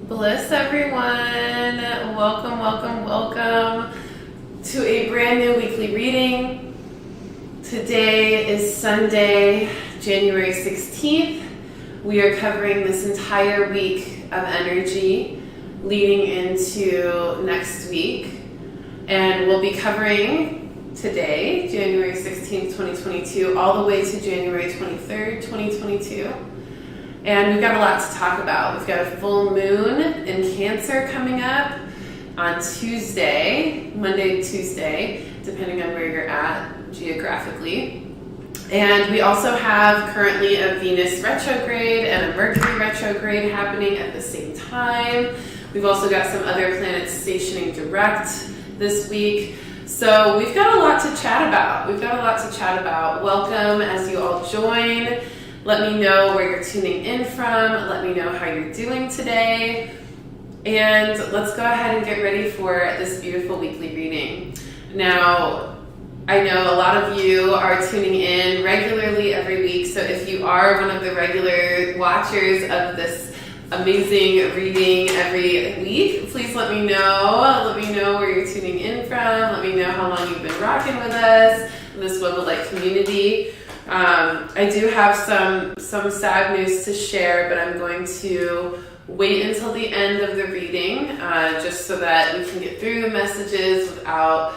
Bliss, everyone. Welcome, welcome, welcome to a brand new weekly reading. Today is Sunday, January 16th. We are covering this entire week of energy leading into next week. And we'll be covering today, January 16th, 2022, all the way to January 23rd, 2022. And we've got a lot to talk about. We've got a full moon in Cancer coming up on Tuesday, Monday, Tuesday, depending on where you're at geographically. And we also have currently a Venus retrograde and a Mercury retrograde happening at the same time. We've also got some other planets stationing direct this week. So we've got a lot to chat about. Welcome as you all join. Let me know where you're tuning in from. Let me know how you're doing today. And let's go ahead and get ready for this beautiful weekly reading. Now, I know a lot of you are tuning in regularly every week. So if you are one of the regular watchers of this amazing reading every week, please let me know. Let me know where you're tuning in from. Let me know how long you've been rocking with us in this Webelite community. I do have some sad news to share, but I'm going to wait until the end of the reading, just so that we can get through the messages without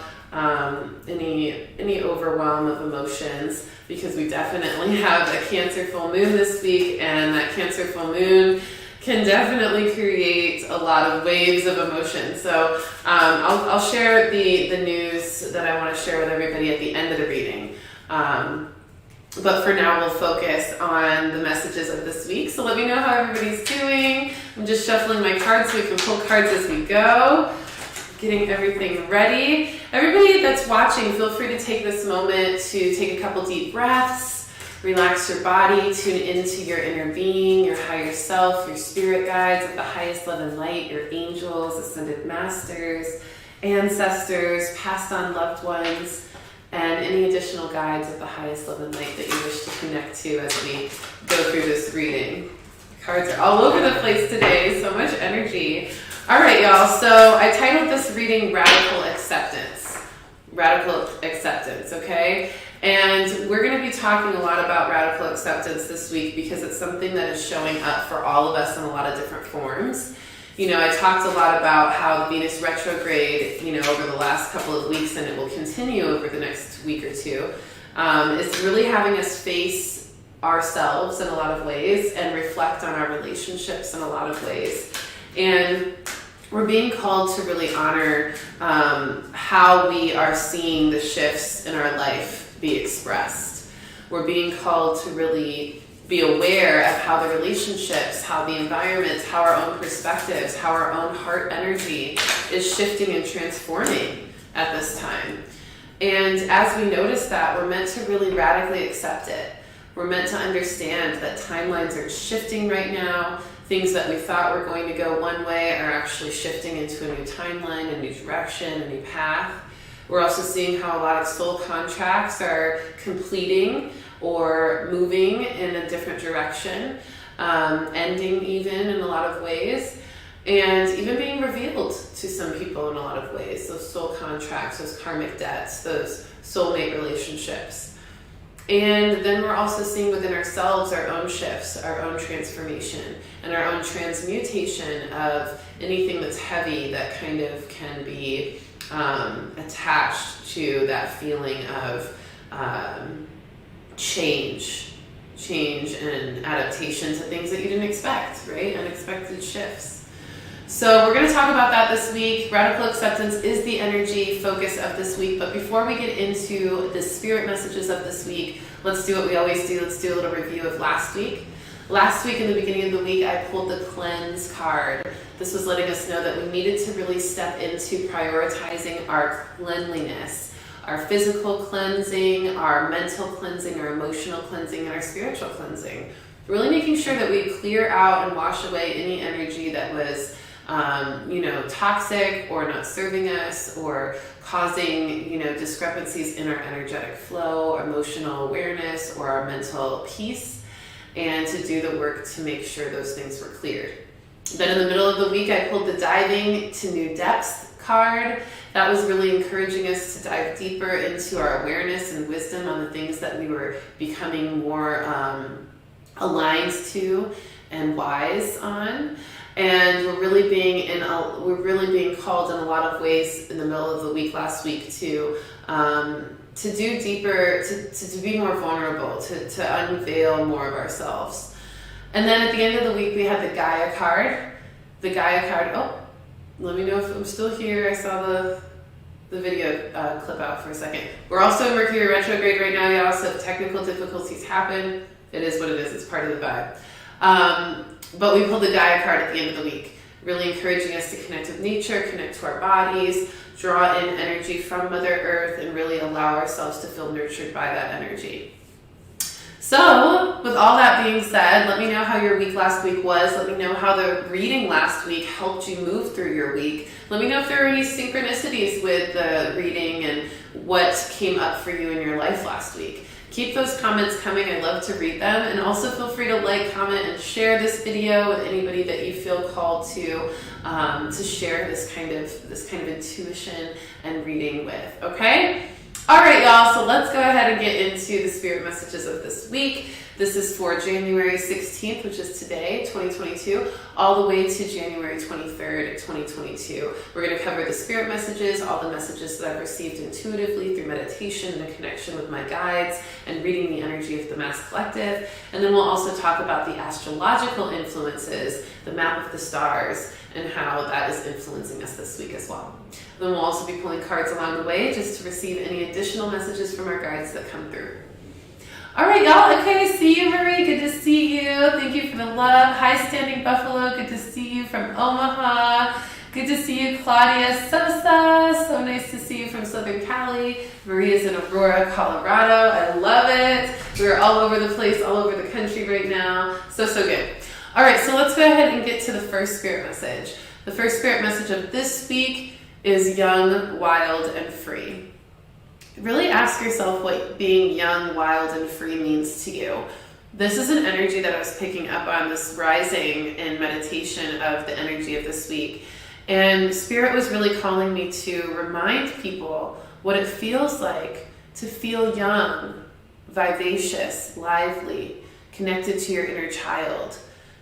any overwhelm of emotions, because we definitely have a Cancer full moon this week, and that Cancer full moon can definitely create a lot of waves of emotion. So I'll share the news that I want to share with everybody at the end of the reading. But for now, we'll focus on the messages of this week. So let me know how everybody's doing. I'm just shuffling my cards so we can pull cards as we go. Getting everything ready. Everybody that's watching, feel free to take this moment to take a couple deep breaths. Relax your body. Tune into your inner being, your higher self, your spirit guides at the highest love and light, your angels, ascended masters, ancestors, passed on loved ones, and any additional guides at the highest love and light that you wish to connect to as we go through this reading. Cards are all over the place today, so much energy. All right, y'all, so I titled this reading Radical Acceptance. Radical Acceptance, okay? And we're going to be talking a lot about radical acceptance this week because it's something that is showing up for all of us in a lot of different forms. You know, I talked a lot about how the Venus retrograde, over the last couple of weeks, and it will continue over the next week or two, is really having us face ourselves in a lot of ways and reflect on our relationships in a lot of ways. And we're being called to really honor how we are seeing the shifts in our life be expressed. We're being called to really be aware of how the relationships, how the environment, how our own perspectives, how our own heart energy is shifting and transforming at this time. And as we notice that, we're meant to really radically accept it. We're meant to understand that timelines are shifting right now. Things that we thought were going to go one way are actually shifting into a new timeline, a new direction, a new path. We're also seeing how a lot of soul contracts are completing or moving in a different direction, ending even in a lot of ways, and even being revealed to some people in a lot of ways. Those soul contracts, those karmic debts, those soulmate relationships. And then we're also seeing within ourselves our own shifts, our own transformation, and our own transmutation of anything that's heavy that kind of can be attached to that feeling of change and adaptation to things that you didn't expect, right? Unexpected shifts. So we're going to talk about that this week. Radical acceptance is the energy focus of this week. But before we get into the spirit messages of this week, let's do what we always do. Let's do a little review of last week. Last week, in the beginning of the week, I pulled the cleanse card. This was letting us know that we needed to really step into prioritizing our cleanliness, our physical cleansing, our mental cleansing, our emotional cleansing, and our spiritual cleansing. Really making sure that we clear out and wash away any energy that was toxic or not serving us or causing, discrepancies in our energetic flow, emotional awareness, or our mental peace, and to do the work to make sure those things were cleared. Then in the middle of the week, I pulled the Diving to New Depths card. That was really encouraging us to dive deeper into our awareness and wisdom on the things that we were becoming more aligned to and wise on. And we're really being called in a lot of ways in the middle of the week last week to do deeper, to be more vulnerable, to unveil more of ourselves. And then at the end of the week, we had the Gaia card. The Gaia card, oh, let me know if I'm still here. I saw the video clip out for a second. We're also in Mercury Retrograde right now, y'all, so if technical difficulties happen, it is what it is. It's part of the vibe. But we pulled the Gaia card at the end of the week, really encouraging us to connect with nature, connect to our bodies, draw in energy from Mother Earth, and really allow ourselves to feel nurtured by that energy. So, with all that being said, let me know how your week last week was. Let me know how the reading last week helped you move through your week. Let me know if there are any synchronicities with the reading and what came up for you in your life last week. Keep those comments coming. I love to read them. And also feel free to like, comment, and share this video with anybody that you feel called to share this kind of intuition and reading with. Okay? All right, y'all. So let's go ahead and get into the spirit messages of this week. This is for January 16th, which is today, 2022, all the way to January 23rd, 2022. We're going to cover the spirit messages, all the messages that I've received intuitively through meditation and a connection with my guides and reading the energy of the Mass Collective. And then we'll also talk about the astrological influences, the map of the stars, and how that is influencing us this week as well. Then we'll also be pulling cards along the way just to receive any additional messages from our guides that come through. All right, y'all. Okay, see you, Marie. Good to see you. Thank you for the love. Hi, Standing Buffalo. Good to see you from Omaha. Good to see you, Claudia Sosa. So nice to see you from Southern Cali. Marie is in Aurora, Colorado. I love it. We're all over the place, all over the country right now. So good. All right, so let's go ahead and get to the first spirit message. The first spirit message of this week is young, wild, and free. Really ask yourself what being young, wild, and free means to you. This is an energy that I was picking up on, this rising in meditation of the energy of this week. And Spirit was really calling me to remind people what it feels like to feel young, vivacious, lively, connected to your inner child,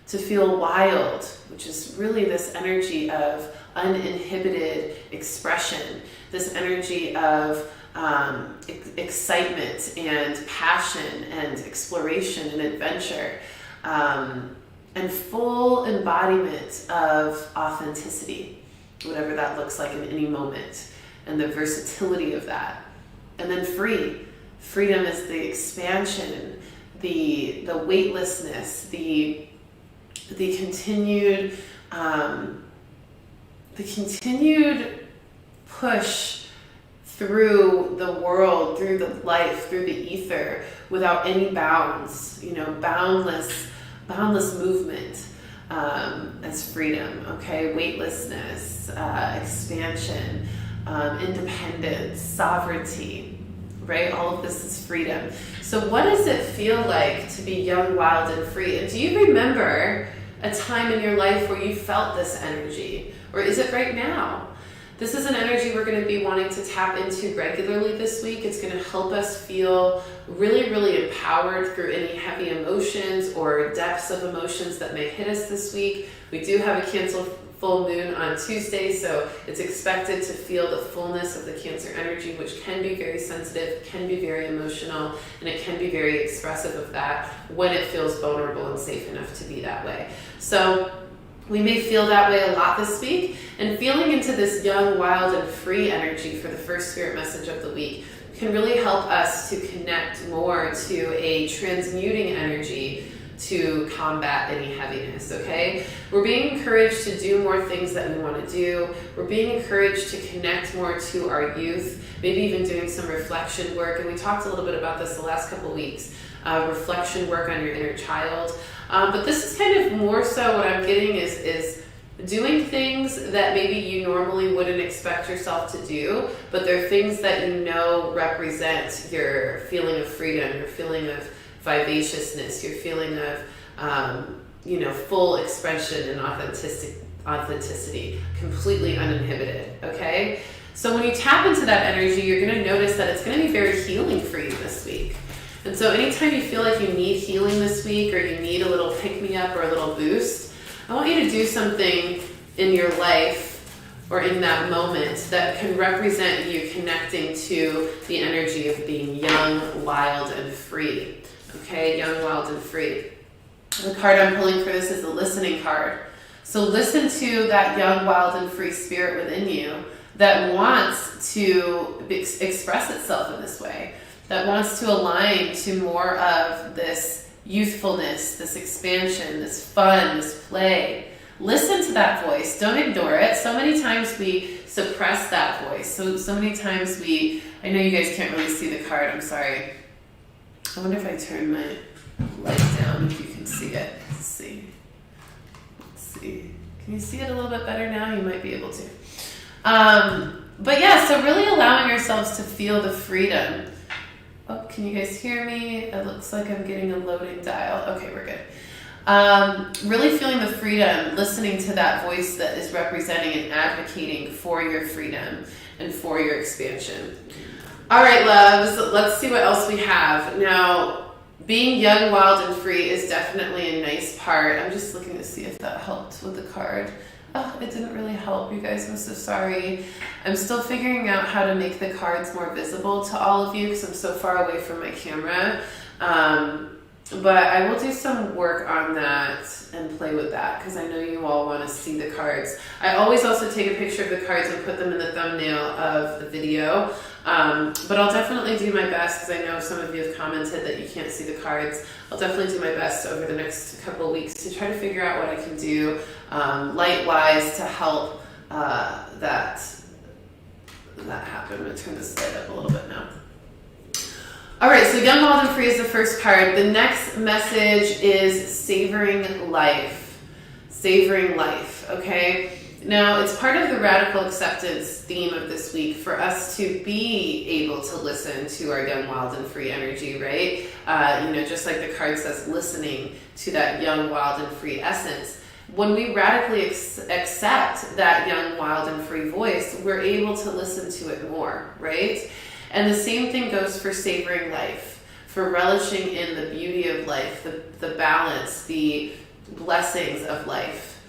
to feel wild, which is really this energy of uninhibited expression, this energy of excitement and passion and exploration and adventure, and full embodiment of authenticity, whatever that looks like in any moment, and the versatility of that. And then free. Freedom is the expansion, the weightlessness, the continued push through the world, through the life, through the ether, without any bounds, boundless movement, as freedom, okay? Weightlessness, expansion, independence, sovereignty, right? All of this is freedom. So what does it feel like to be young, wild, and free? And do you remember a time in your life where you felt this energy? Or is it right now? This is an energy we're going to be wanting to tap into regularly this week. It's going to help us feel really, really empowered through any heavy emotions or depths of emotions that may hit us this week. We do have a Cancer full moon on Tuesday, so it's expected to feel the fullness of the Cancer energy, which can be very sensitive, can be very emotional, and it can be very expressive of that when it feels vulnerable and safe enough to be that way. So we may feel that way a lot this week, and feeling into this young, wild, and free energy for the first spirit message of the week can really help us to connect more to a transmuting energy to combat any heaviness, okay? We're being encouraged to do more things that we want to do. We're being encouraged to connect more to our youth, maybe even doing some reflection work, and we talked a little bit about this the last couple weeks, reflection work on your inner child. But this is kind of more so what I'm getting is doing things that maybe you normally wouldn't expect yourself to do, but they're things that you know represent your feeling of freedom, your feeling of vivaciousness, your feeling of full expression and authenticity, completely uninhibited, okay? So when you tap into that energy, you're going to notice that it's going to be very healing for you this week. And so anytime you feel like you need healing this week, or you need a little pick-me-up or a little boost, I want you to do something in your life or in that moment that can represent you connecting to the energy of being young, wild, and free. Okay, young, wild, and free. The card I'm pulling for this is the listening card. So listen to that young, wild, and free spirit within you that wants to express itself in this way, that wants to align to more of this youthfulness, this expansion, this fun, this play. Listen to that voice. Don't ignore it. So many times we suppress that voice. So many times I know you guys can't really see the card. I'm sorry. I wonder if I turn my light down, if you can see it. Let's see. Can you see it a little bit better now? You might be able to. But yeah, so really allowing ourselves to feel the freedom. Oh, can you guys hear me? It looks like I'm getting a loading dial. Okay, we're good. Really feeling the freedom, listening to that voice that is representing and advocating for your freedom and for your expansion. All right, loves, let's see what else we have. Now, being young, wild, and free is definitely a nice part. I'm just looking to see if that helped with the card. Oh, it didn't really help, you guys. I'm so sorry. I'm still figuring out how to make the cards more visible to all of you because I'm so far away from my camera. But I will do some work on that and play with that because I know you all want to see the cards. I always also take a picture of the cards and put them in the thumbnail of the video. But I'll definitely do my best because I know some of you have commented that you can't see the cards. I'll definitely do my best over the next couple of weeks to try to figure out what I can do light-wise to help that happen. I'm going to turn this light up a little bit now. All right, so Young, Wild, and Free is the first card. The next message is savoring life. Savoring life, okay? Now, it's part of the radical acceptance theme of this week for us to be able to listen to our young, wild, and free energy, right? Just like the card says, listening to that young, wild, and free essence. When we radically accept that young, wild, and free voice, we're able to listen to it more, right? And the same thing goes for savoring life, for relishing in the beauty of life, the balance, the blessings of life,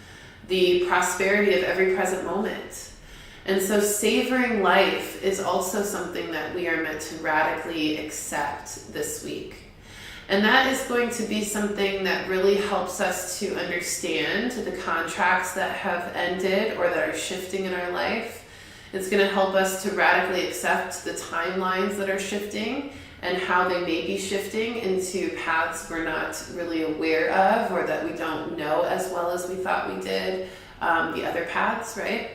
the prosperity of every present moment. And so savoring life is also something that we are meant to radically accept this week. And that is going to be something that really helps us to understand the contracts that have ended or that are shifting in our life. It's going to help us to radically accept the timelines that are shifting and how they may be shifting into paths we're not really aware of or that we don't know as well as we thought we did, the other paths, right?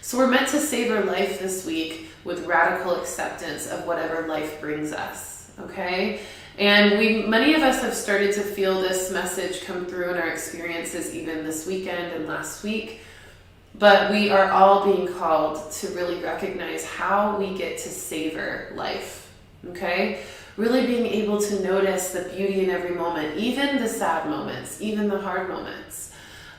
So we're meant to savor life this week with radical acceptance of whatever life brings us, okay? And many of us have started to feel this message come through in our experiences even this weekend and last week. But we are all being called to really recognize how we get to savor life, okay? Really being able to notice the beauty in every moment, even the sad moments, even the hard moments.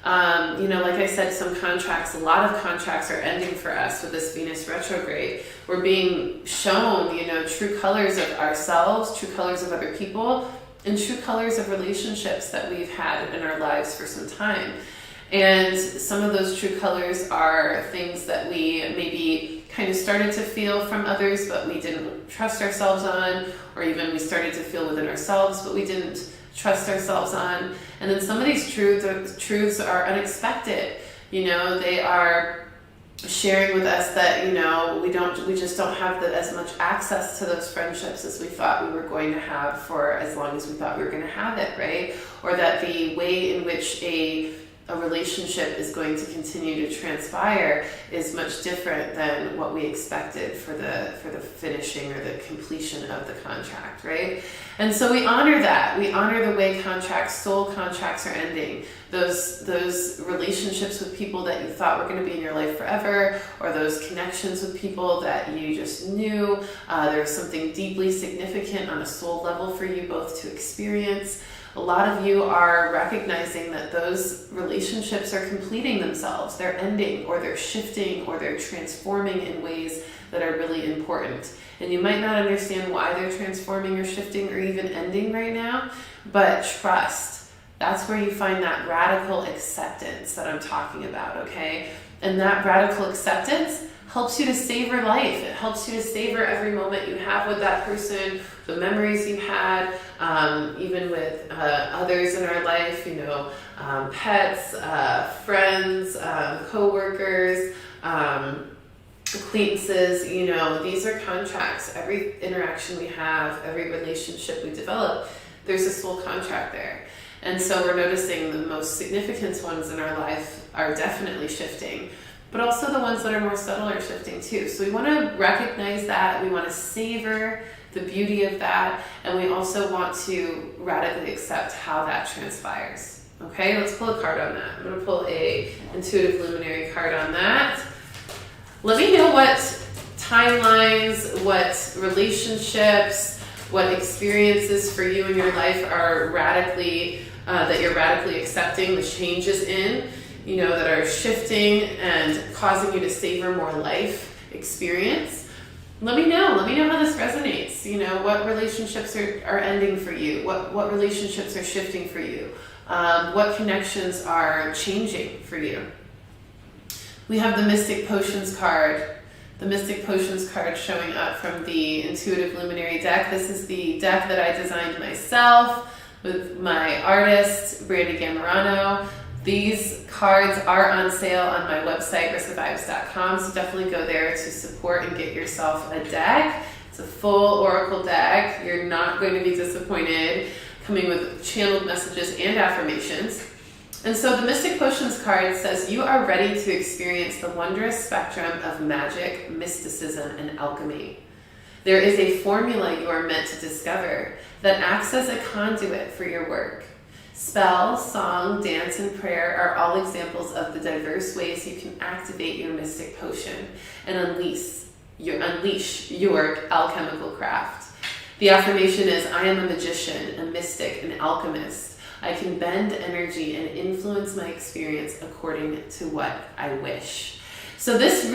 Like I said, a lot of contracts are ending for us with this Venus retrograde. We're being shown, true colors of ourselves, true colors of other people, and true colors of relationships that we've had in our lives for some time. And some of those true colors are things that we maybe kind of started to feel from others, but we didn't trust ourselves on, or even we started to feel within ourselves, but we didn't trust ourselves on. And then some of these truths are unexpected. They are sharing with us that, we just don't have as much access to those friendships as we thought we were going to have for as long as we thought we were going to have it, right? Or that the way in which a relationship is going to continue to transpire is much different than what we expected for the finishing or the completion of the contract, right? And so we honor that. We honor the way soul contracts are ending. Those relationships with people that you thought were going to be in your life forever, or those connections with people that you just knew there was something deeply significant on a soul level for you both to experience. A lot of you are recognizing that those relationships are completing themselves. They're ending, or they're shifting, or they're transforming in ways that are really important. And you might not understand why they're transforming or shifting or even ending right now, but trust. That's where you find that radical acceptance that I'm talking about, okay? And that radical acceptance helps you to savor life. It helps you to savor every moment you have with that person, the memories you had, even with others in our life, you know, pets, friends, co-workers, acquaintances. You know, these are contracts. Every interaction we have, every relationship we develop, there's a soul contract there. And so we're noticing the most significant ones in our life are definitely shifting, but also the ones that are more subtle are shifting too. So we want to recognize that, we want to savor the beauty of that, and we also want to radically accept how that transpires. Okay, let's pull a card on that. I'm going to pull a intuitive luminary card on that. Let me know what timelines, what relationships, what experiences for you in your life are radically, that you're radically accepting the changes in, you know, that are shifting and causing you to savor more life experience. Let me know how this resonates. You know, what relationships are ending for you, what relationships are shifting for you, what connections are changing for you. We have the Mystic Potions card. The Mystic Potions card showing up from the Intuitive Luminary deck. This is the deck that I designed myself with my artist, Brandy Gamarano. These cards are on sale on my website, RissaVibes.com, so definitely go there to support and get yourself a deck. It's a full oracle deck. You're not going to be disappointed, coming with channeled messages and affirmations. And so the Mystic Potions card says, you are ready to experience the wondrous spectrum of magic, mysticism, and alchemy. There is a formula you are meant to discover that acts as a conduit for your work. Spell, song, dance, and prayer are all examples of the diverse ways you can activate your mystic potion and unleash your alchemical craft. The affirmation is, I am a magician, a mystic, an alchemist. I can bend energy and influence my experience according to what I wish. So this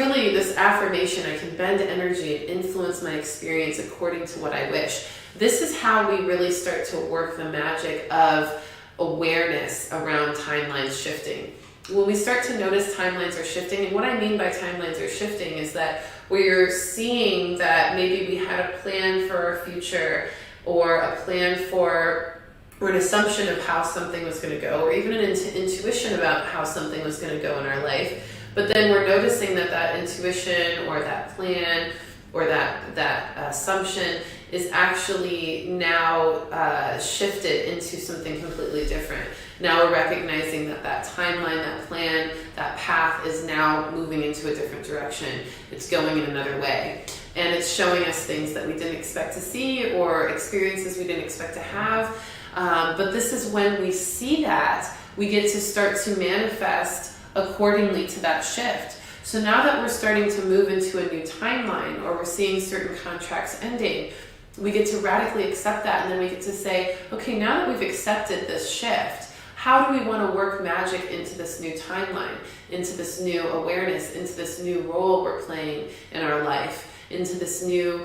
affirmation, I can bend energy and influence my experience according to what I wish. This is how we really start to work the magic of awareness around timelines shifting. When we start to notice timelines are shifting, and what I mean by timelines are shifting is that we're seeing that maybe we had a plan for our future, or a plan for, or an assumption of how something was going to go, or even an intuition about how something was going to go in our life. But then we're noticing that intuition or that plan or that assumption is actually now shifted into something completely different. Now we're recognizing that timeline, that plan, that path is now moving into a different direction. It's going in another way. And it's showing us things that we didn't expect to see, or experiences we didn't expect to have. But this is when we see that, we get to start to manifest accordingly to that shift. So now that we're starting to move into a new timeline, or we're seeing certain contracts ending, we get to radically accept that, and then we get to say, okay, now that we've accepted this shift, how do we want to work magic into this new timeline, into this new awareness, into this new role we're playing in our life, into this new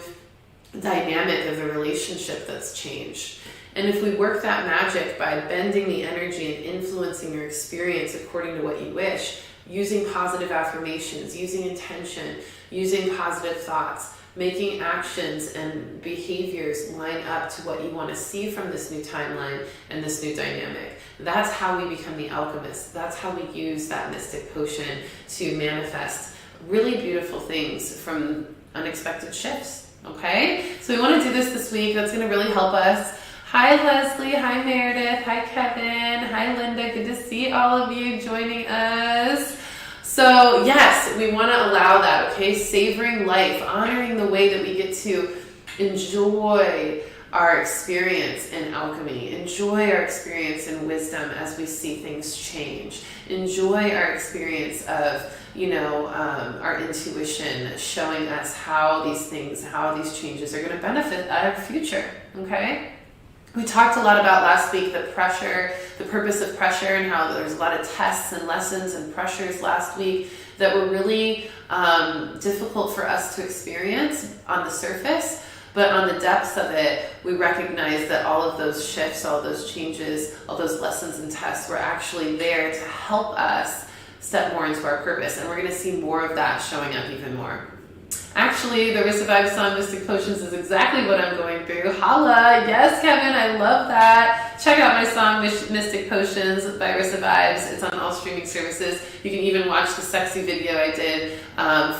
dynamic of the relationship that's changed. And if we work that magic by bending the energy and influencing your experience according to what you wish, using positive affirmations, using intention, using positive thoughts, making actions and behaviors line up to what you want to see from this new timeline and this new dynamic. That's how we become the alchemist. That's how we use that mystic potion to manifest really beautiful things from unexpected shifts. Okay? So we want to do this week. That's going to really help us. Hi Leslie, hi Meredith, hi Kevin, hi Linda. Good to see all of you joining us. So yes, we want to allow that, okay? Savoring life, honoring the way that we get to enjoy our experience in alchemy, enjoy our experience in wisdom as we see things change, enjoy our experience of, our intuition showing us how these things, how these changes are going to benefit our future, okay? We talked a lot about last week the pressure, the purpose of pressure, and how there's a lot of tests and lessons and pressures last week that were really difficult for us to experience on the surface. But on the depths of it, we recognize that all of those shifts, all those changes, all those lessons and tests were actually there to help us step more into our purpose. And we're going to see more of that showing up even more. Actually, the Rissa Vibes song, Mystic Potions, is exactly what I'm going through. Holla! Yes, Kevin, I love that. Check out my song, Mystic Potions by Rissa Vibes. It's on all streaming services. You can even watch the sexy video I did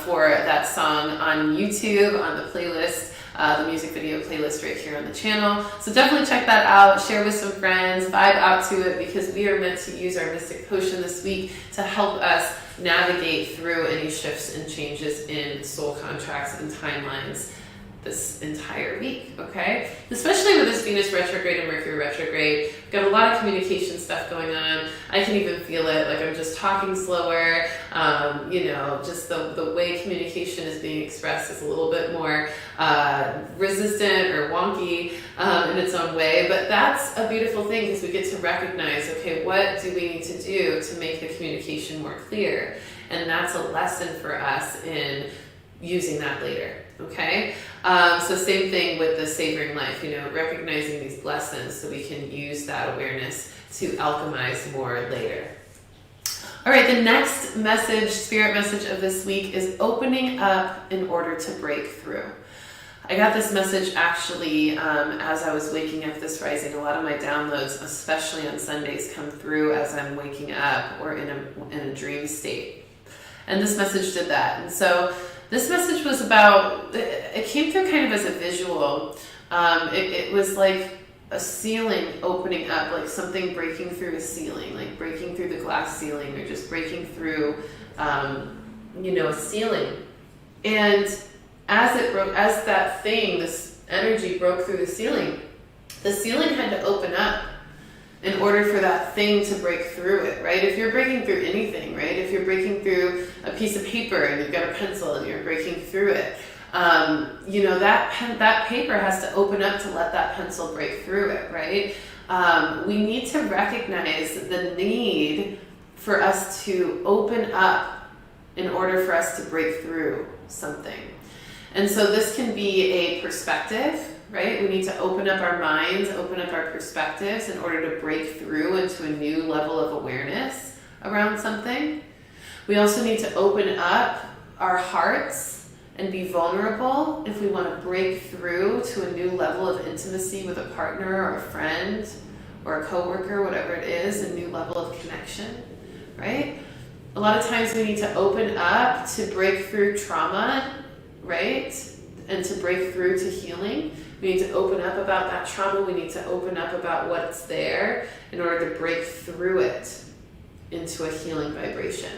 for that song on YouTube, on the playlist, the music video playlist right here on the channel. So definitely check that out. Share with some friends. Vibe out to it, because we are meant to use our Mystic Potion this week to help us navigate through any shifts and changes in soul contracts and timelines this entire week, okay? Especially with this Venus retrograde and Mercury retrograde, we've got a lot of communication stuff going on. I can even feel it, like I'm just talking slower, just the way communication is being expressed is a little bit more resistant or wonky in its own way, but that's a beautiful thing, because we get to recognize, okay, what do we need to do to make the communication more clear? And that's a lesson for us in using that later. Okay, so same thing with the savoring life, recognizing these lessons so we can use that awareness to alchemize more later. All right, the next message, spirit message of this week is opening up in order to break through. I got this message actually as I was waking up this rising. A lot of my downloads, especially on Sundays, come through as I'm waking up or in a dream state. And this message did that. And so this message was about, it came through kind of as a visual. It was like a ceiling opening up, like something breaking through a ceiling, like breaking through the glass ceiling, or just breaking through, a ceiling. And as it broke, as that thing, this energy broke through the ceiling had to open up in order for that thing to break through it, right? If you're breaking through anything, right? If you're breaking through a piece of paper and you've got a pencil and you're breaking through it, that paper has to open up to let that pencil break through it, right? We need to recognize the need for us to open up in order for us to break through something. And so this can be a perspective, right? We need to open up our minds, open up our perspectives in order to break through into a new level of awareness around something. We also need to open up our hearts and be vulnerable if we want to break through to a new level of intimacy with a partner or a friend or a coworker, whatever it is, a new level of connection, right? A lot of times we need to open up to break through trauma, right? And to break through to healing. We need to open up about that trauma. We need to open up about what's there in order to break through it into a healing vibration.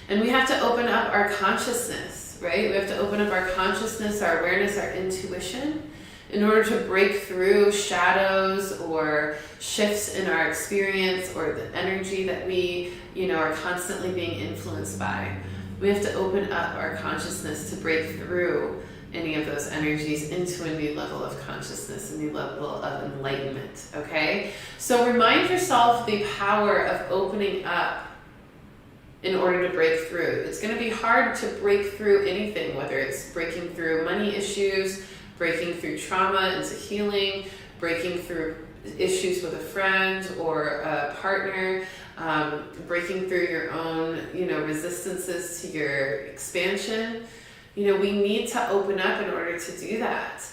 And we have to open up our consciousness, right? We have to open up our consciousness, our awareness, our intuition in order to break through shadows or shifts in our experience or the energy that we, are constantly being influenced by. We have to open up our consciousness to break through any of those energies into a new level of consciousness, a new level of enlightenment, okay? So remind yourself the power of opening up in order to break through. It's going to be hard to break through anything, whether it's breaking through money issues, breaking through trauma into healing, breaking through issues with a friend or a partner, breaking through your own, resistances to your expansion. We need to open up in order to do that.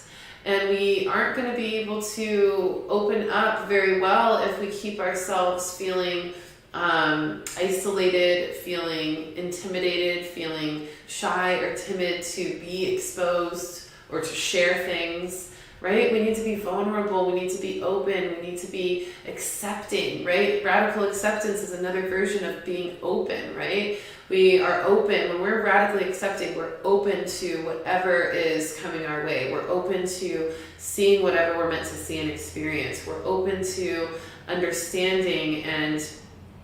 And we aren't going to be able to open up very well if we keep ourselves feeling isolated, feeling intimidated, feeling shy or timid to be exposed or to share things, right? We need to be vulnerable. We need to be open. We need to be accepting, right? Radical acceptance is another version of being open, right? We are open. When we're radically accepting, we're open to whatever is coming our way. We're open to seeing whatever we're meant to see and experience. We're open to understanding and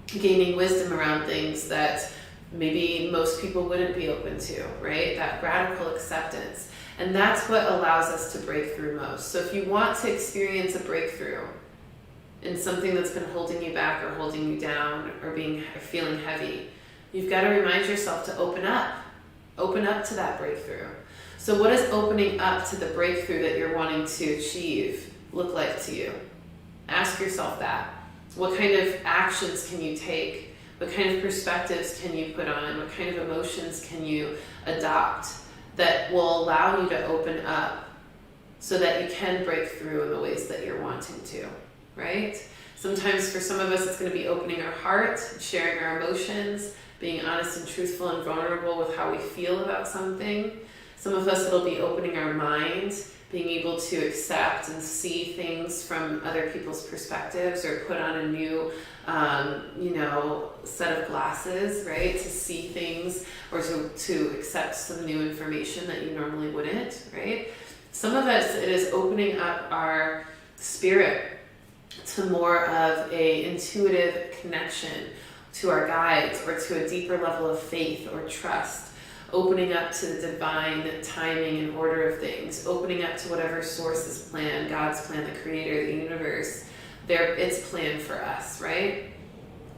gaining wisdom around things that maybe most people wouldn't be open to, right? That radical acceptance. And that's what allows us to break through most. So if you want to experience a breakthrough in something that's been holding you back or holding you down or feeling heavy, you've got to remind yourself to open up. Open up to that breakthrough. So what does opening up to the breakthrough that you're wanting to achieve look like to you? Ask yourself that. What kind of actions can you take? What kind of perspectives can you put on? What kind of emotions can you adopt that will allow you to open up so that you can break through in the ways that you're wanting to, right? Sometimes for some of us, it's going to be opening our heart, sharing our emotions, being honest and truthful and vulnerable with how we feel about something. Some of us, it'll be opening our mind, being able to accept and see things from other people's perspectives, or put on a new, set of glasses, right? To see things, or to accept some new information that you normally wouldn't, right? Some of us, it is opening up our spirit to more of a intuitive connection to our guides, or to a deeper level of faith or trust. Opening up to the divine timing and order of things, opening up to whatever source's plan, God's plan, the creator, the universe, its plan for us, right?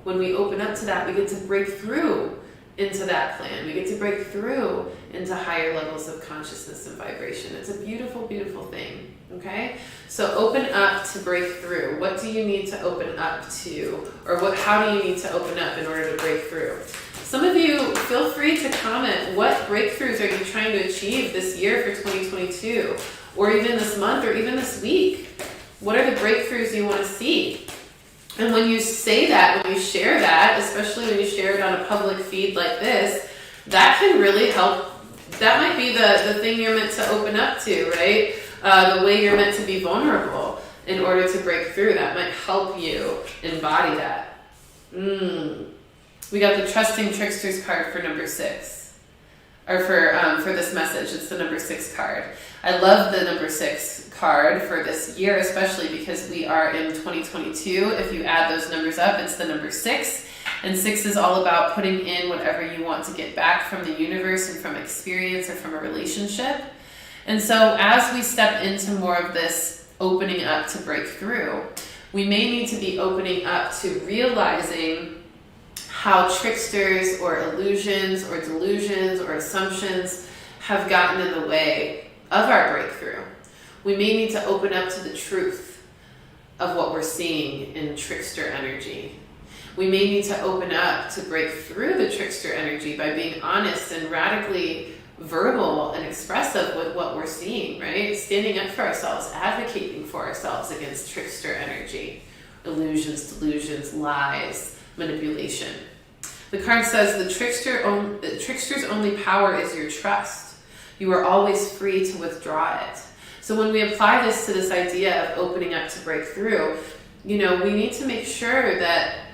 When we open up to that, we get to break through into that plan. We get to break through into higher levels of consciousness and vibration. It's a beautiful, beautiful thing, okay? So open up to break through. What do you need to open up to? Or how do you need to open up in order to break through? Some of you, feel free to comment, what breakthroughs are you trying to achieve this year for 2022? Or even this month, or even this week? What are the breakthroughs you want to see? And when you say that, when you share that, especially when you share it on a public feed like this, that can really help. That might be the thing you're meant to open up to, right? The way you're meant to be vulnerable in order to break through. That might help you embody that. We got the Trusting Tricksters card for number 6. Or for this message, it's the number 6 card. I love the number 6 card for this year, especially because we are in 2022. If you add those numbers up, it's the number 6. And 6 is all about putting in whatever you want to get back from the universe and from experience or from a relationship. And so as we step into more of this opening up to break through, we may need to be opening up to realizing how tricksters or illusions or delusions or assumptions have gotten in the way of our breakthrough. We may need to open up to the truth of what we're seeing in trickster energy. We may need to open up to break through the trickster energy by being honest and radically verbal and expressive with what we're seeing, right? Standing up for ourselves, advocating for ourselves against trickster energy, illusions, delusions, lies, manipulation. The card says the trickster's only power is your trust. You are always free to withdraw it. So when we apply this to this idea of opening up to break through, we need to make sure that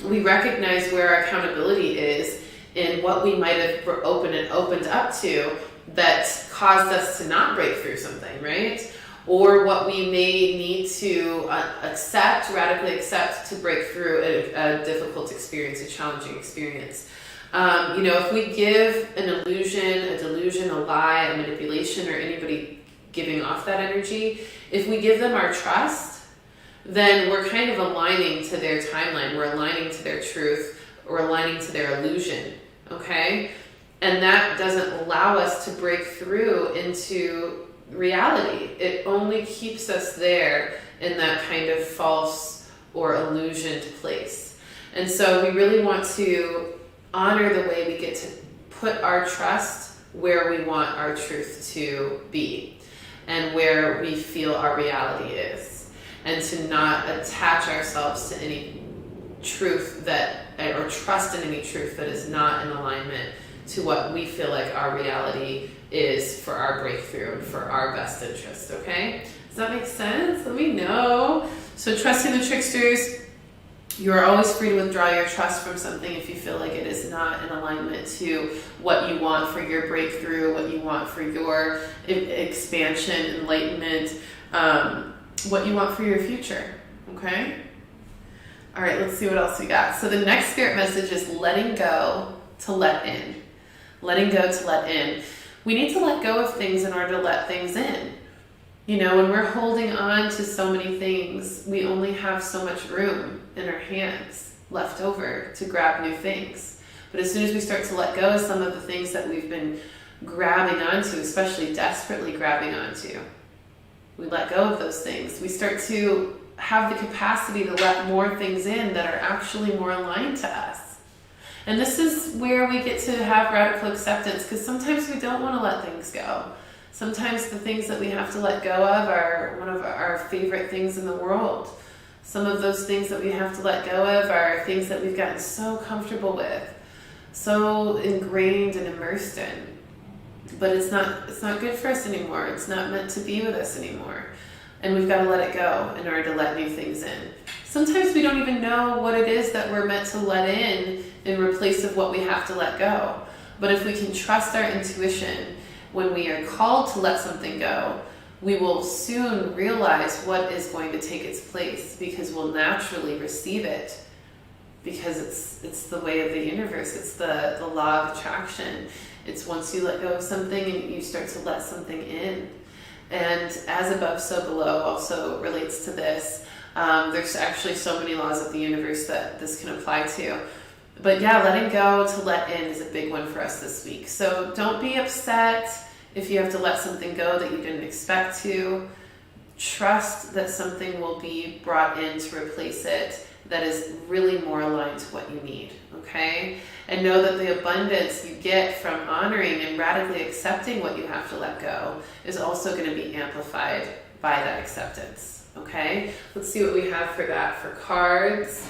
we recognize where our accountability is in what we might have opened up to that caused us to not break through something, right? Or what we may need to radically accept to break through a difficult experience, a challenging experience. If we give an illusion, a delusion, a lie, a manipulation, or anybody giving off that energy, if we give them our trust, then we're kind of aligning to their timeline. We're aligning to their truth. We're aligning to their illusion, okay? And that doesn't allow us to break through into reality. It only keeps us there in that kind of false or illusioned place. And so we really want to honor the way we get to put our trust where we want our truth to be and where we feel our reality is, and to not attach ourselves to any truth or trust in any truth that is not in alignment to what we feel like our reality is for our breakthrough and for our best interest, okay? Does that make sense? Let me know. So trusting the tricksters, you are always free to withdraw your trust from something if you feel like it is not in alignment to what you want for your breakthrough, what you want for your expansion, enlightenment, what you want for your future, okay? All right, let's see what else we got. So the next spirit message is letting go to let in. Letting go to let in. We need to let go of things in order to let things in. You know, when we're holding on to so many things, we only have so much room in our hands left over to grab new things. But as soon as we start to let go of some of the things that we've been grabbing onto, especially desperately grabbing onto, we let go of those things. We start to have the capacity to let more things in that are actually more aligned to us. And this is where we get to have radical acceptance, because sometimes we don't want to let things go. Sometimes the things that we have to let go of are one of our favorite things in the world. Some of those things that we have to let go of are things that we've gotten so comfortable with, so ingrained and immersed in. But it's not good for us anymore. It's not meant to be with us anymore. And we've got to let it go in order to let new things in. Sometimes we don't even know what it is that we're meant to let in replace of what we have to let go. But if we can trust our intuition when we are called to let something go, we will soon realize what is going to take its place, because we'll naturally receive it, because it's the way of the universe. It's the law of attraction. It's once you let go of something and you start to let something in. And as above, so below also relates to this. There's actually so many laws of the universe that this can apply to. But yeah, letting go to let in is a big one for us this week. So don't be upset if you have to let something go that you didn't expect to. Trust that something will be brought in to replace it that is really more aligned to what you need, okay? And know that the abundance you get from honoring and radically accepting what you have to let go is also going to be amplified by that acceptance, okay? Let's see what we have for that for cards.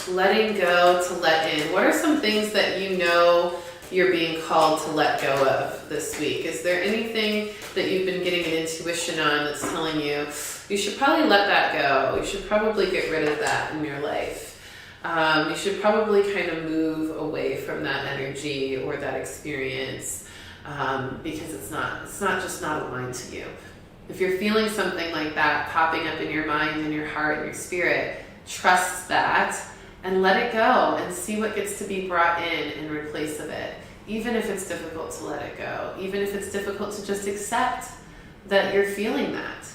Letting go to let in. What are some things that you know you're being called to let go of this week? Is there anything that you've been getting an intuition on that's telling you, you should probably let that go, you should probably get rid of that in your life? You should probably kind of move away from that energy or that experience, because it's not just not aligned to you. If you're feeling something like that popping up in your mind and your heart and your spirit, trust that and let it go and see what gets to be brought in replace of it. Even if it's difficult to let it go, even if it's difficult to just accept that you're feeling that.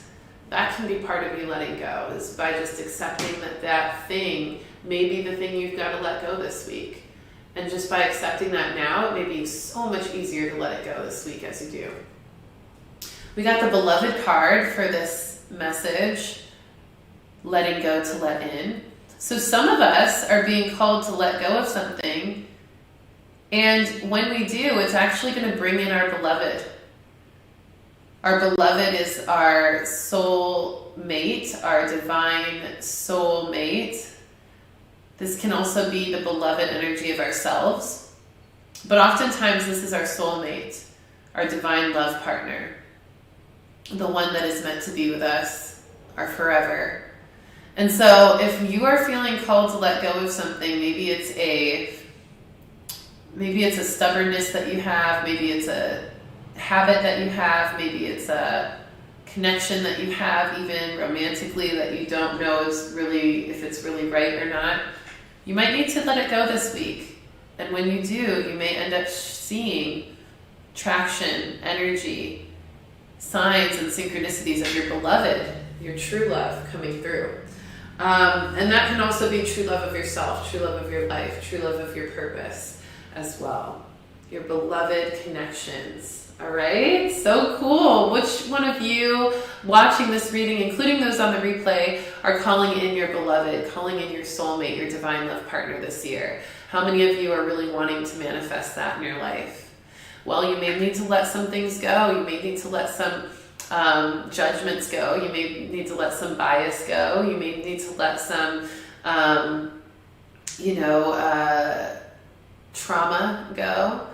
That can be part of you letting go, is by just accepting that thing may be the thing you've got to let go this week. And just by accepting that now, it may be so much easier to let it go this week as you do. We got the beloved card for this message, letting go to let in. So some of us are being called to let go of something, and when we do, it's actually going to bring in our beloved. Our beloved is our soul mate, our divine soul mate. This can also be the beloved energy of ourselves, but oftentimes this is our soulmate, our divine love partner, the one that is meant to be with us, our forever. And so if you are feeling called to let go of something, maybe it's a stubbornness that you have, maybe it's a habit that you have, maybe it's a connection that you have, even romantically, that you don't know if it's really right or not, you might need to let it go this week. And when you do, you may end up seeing traction, energy, signs and synchronicities of your beloved, your true love coming through. And that can also be true love of yourself, true love of your life, true love of your purpose as well. Your beloved connections. All right, so cool. Which one of you watching this reading, including those on the replay, are calling in your beloved, calling in your soulmate, your divine love partner this year? How many of you are really wanting to manifest that in your life? Well, you may need to let some things go. You may need to let some judgments go. You may need to let some bias go. You may need to let some, trauma go,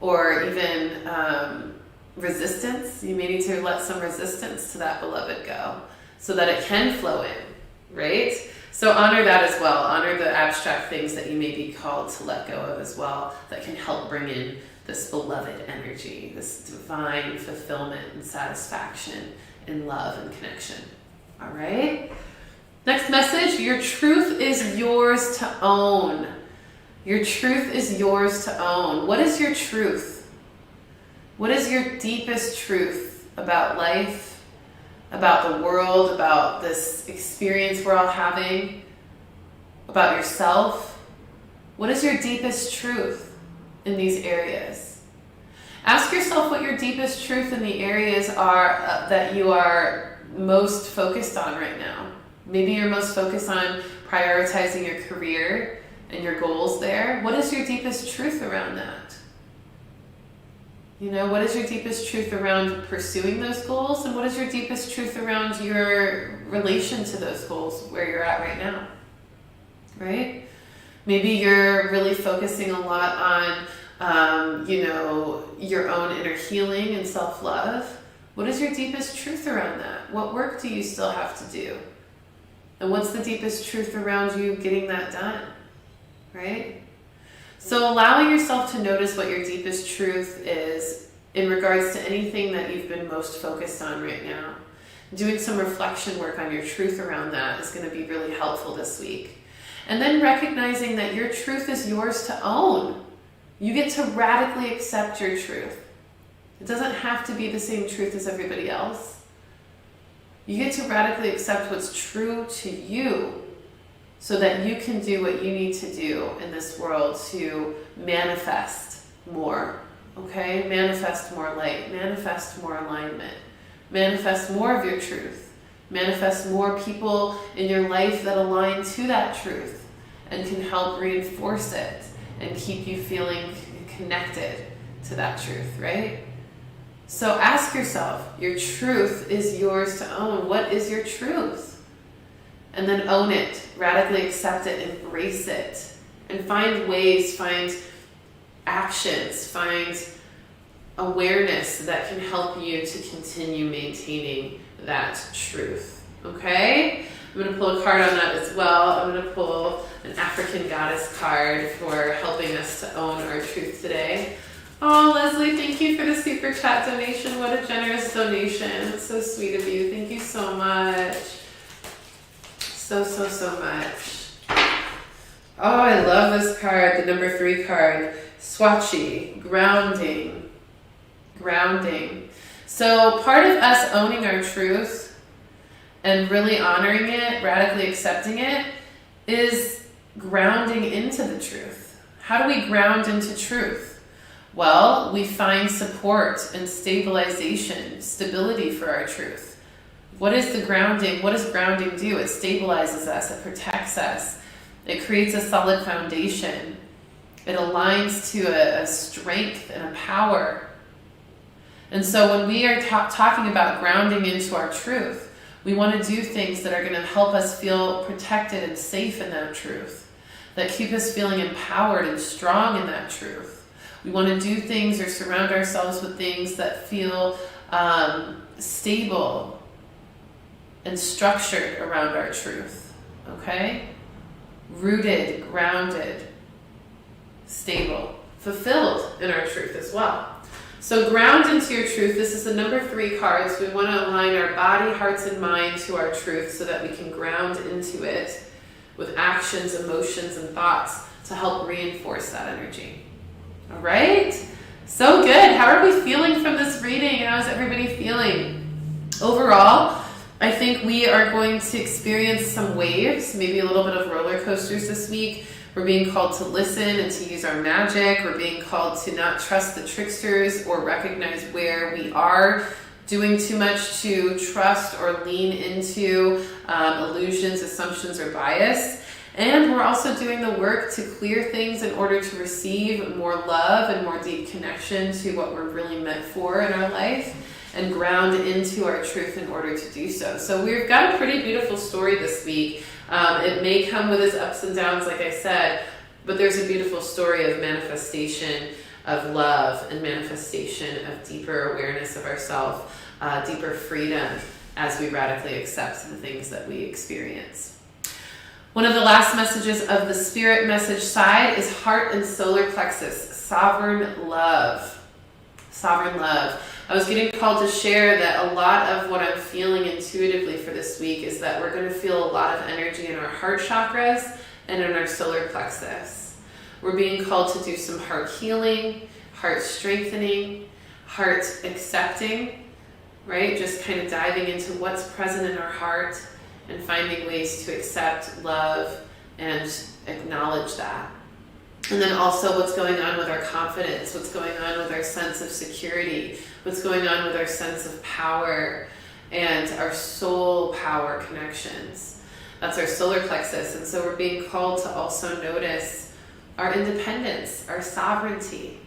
or even resistance. You may need to let some resistance to that beloved go so that it can flow in, right? So honor that as well. Honor the abstract things that you may be called to let go of as well, that can help bring in this beloved energy, this divine fulfillment and satisfaction in love and connection. All right? Next message, your truth is yours to own. Your truth is yours to own. What is your truth? What is your deepest truth about life, about the world, about this experience we're all having, about yourself? What is your deepest truth in these areas? Ask yourself what your deepest truth in the areas are that you are most focused on right now. Maybe you're most focused on prioritizing your career and your goals there. What is your deepest truth around that? You know, what is your deepest truth around pursuing those goals? And what is your deepest truth around your relation to those goals where you're at right now? Right? Maybe you're really focusing a lot on, your own inner healing and self-love. What is your deepest truth around that? What work do you still have to do? And what's the deepest truth around you getting that done? Right? So allowing yourself to notice what your deepest truth is in regards to anything that you've been most focused on right now. Doing some reflection work on your truth around that is going to be really helpful this week. And then recognizing that your truth is yours to own. You get to radically accept your truth. It doesn't have to be the same truth as everybody else. You get to radically accept what's true to you so that you can do what you need to do in this world to manifest more, okay? Manifest more light, manifest more alignment, manifest more of your truth, manifest more people in your life that align to that truth and can help reinforce it and keep you feeling connected to that truth, right? So ask yourself, your truth is yours to own. What is your truth? And then own it, radically accept it, embrace it, and find ways, find actions, find awareness that can help you to continue maintaining that truth, okay? I'm going to pull a card on that as well. I'm going to pull an African goddess card for helping us to own our truth today. Oh, Leslie, thank you for the super chat donation. What a generous donation. It's so sweet of you. Thank you so much. So much. Oh, I love this card, the number 3 card. Swatchy, grounding. So part of us owning our truth and really honoring it, radically accepting it, is grounding into the truth. How do we ground into truth? Well, we find support and stability for our truth. What is the grounding? What does grounding do? It stabilizes us. It protects us. It creates a solid foundation. It aligns to a strength and a power. And so when we are talking about grounding into our truth, we want to do things that are going to help us feel protected and safe in that truth, that keep us feeling empowered and strong in that truth. We want to do things or surround ourselves with things that feel stable and structured around our truth, okay? Rooted, grounded, stable, fulfilled in our truth as well. So ground into your truth. This is the number 3 card. So we want to align our body, hearts, and mind to our truth so that we can ground into it with actions, emotions, and thoughts to help reinforce that energy. All right? So good. How are we feeling from this reading? How is everybody feeling? Overall, I think we are going to experience some waves, maybe a little bit of roller coasters this week. We're being called to listen and to use our magic. We're being called to not trust the tricksters or recognize where we are doing too much to trust or lean into illusions, assumptions, or bias. And we're also doing the work to clear things in order to receive more love and more deep connection to what we're really meant for in our life, and ground into our truth in order to do so. So we've got a pretty beautiful story this week. It may come with its ups and downs, like I said, but there's a beautiful story of manifestation of love and manifestation of deeper awareness of ourselves, deeper freedom as we radically accept the things that we experience. One of the last messages of the spirit message side is heart and solar plexus, sovereign love. Sovereign love. I was getting called to share that a lot of what I'm feeling intuitively for this week is that we're going to feel a lot of energy in our heart chakras and in our solar plexus. We're being called to do some heart healing, heart strengthening, heart accepting, right? Just kind of diving into what's present in our heart and finding ways to accept, love, and acknowledge that. And then also what's going on with our confidence, what's going on with our sense of security, what's going on with our sense of power and our soul power connections. That's our solar plexus. And so we're being called to also notice our independence, our sovereignty,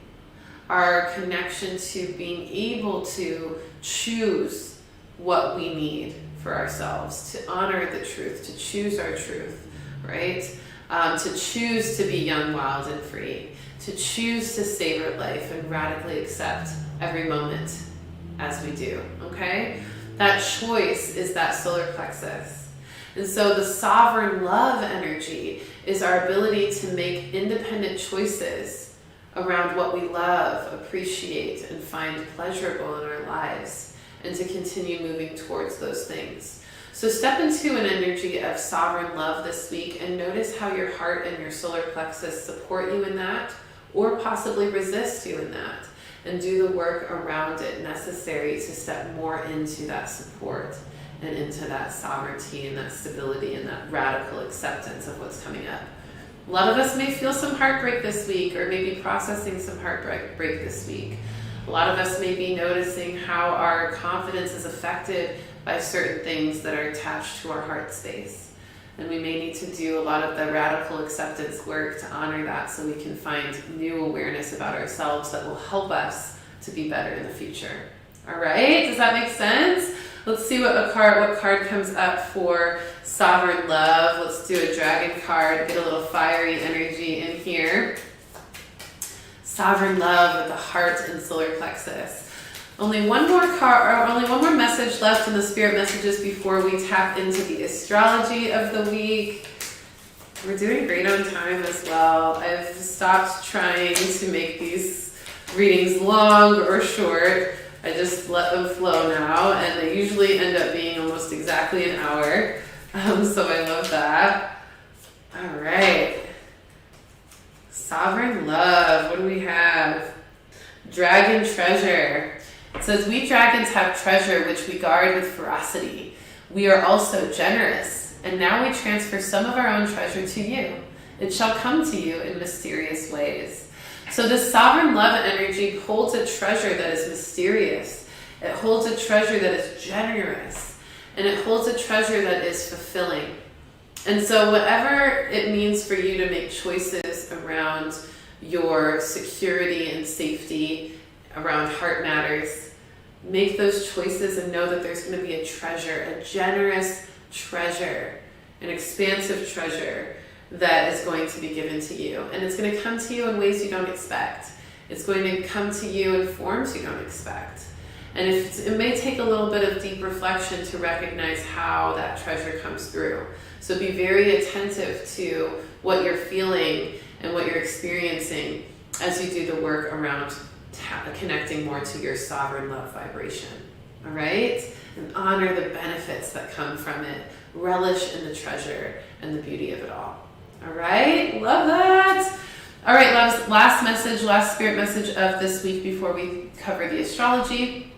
our connection to being able to choose what we need for ourselves, to honor the truth, to choose our truth, right? To choose to be young, wild, and free, to choose to savor life and radically accept every moment as we do, okay? That choice is that solar plexus. And so the sovereign love energy is our ability to make independent choices around what we love, appreciate, and find pleasurable in our lives, and to continue moving towards those things. So step into an energy of sovereign love this week and notice how your heart and your solar plexus support you in that, or possibly resist you in that, and do the work around it necessary to step more into that support and into that sovereignty and that stability and that radical acceptance of what's coming up. A lot of us may feel some heartbreak this week, or maybe processing some heartbreak this week. A lot of us may be noticing how our confidence is affected by certain things that are attached to our heart space. And we may need to do a lot of the radical acceptance work to honor that so we can find new awareness about ourselves that will help us to be better in the future. All right, does that make sense? Let's see what card comes up for sovereign love. Let's do a dragon card, get a little fiery energy in here. Sovereign love with the heart and solar plexus. Only one more message left in the spirit messages before we tap into the astrology of the week. We're doing great on time as well. I've stopped trying to make these readings long or short. I just let them flow now, and they usually end up being almost exactly an hour. So I love that. All right. Sovereign love. What do we have? Dragon treasure. It says, we dragons have treasure which we guard with ferocity. We are also generous, and now we transfer some of our own treasure to you. It shall come to you in mysterious ways. So this sovereign love energy holds a treasure that is mysterious. It holds a treasure that is generous, and it holds a treasure that is fulfilling. And so whatever it means for you to make choices around your security and safety, around heart matters, make those choices and know that there's going to be a treasure, a generous treasure, an expansive treasure that is going to be given to you. And it's going to come to you in ways you don't expect. It's going to come to you in forms you don't expect. And it may take a little bit of deep reflection to recognize how that treasure comes through. So be very attentive to what you're feeling and what you're experiencing as you do the work around connecting more to your sovereign love vibration. All right? And honor the benefits that come from it. Relish in the treasure and the beauty of it all. All right? Love that. All right, loves, last spirit message of this week before we cover the astrology.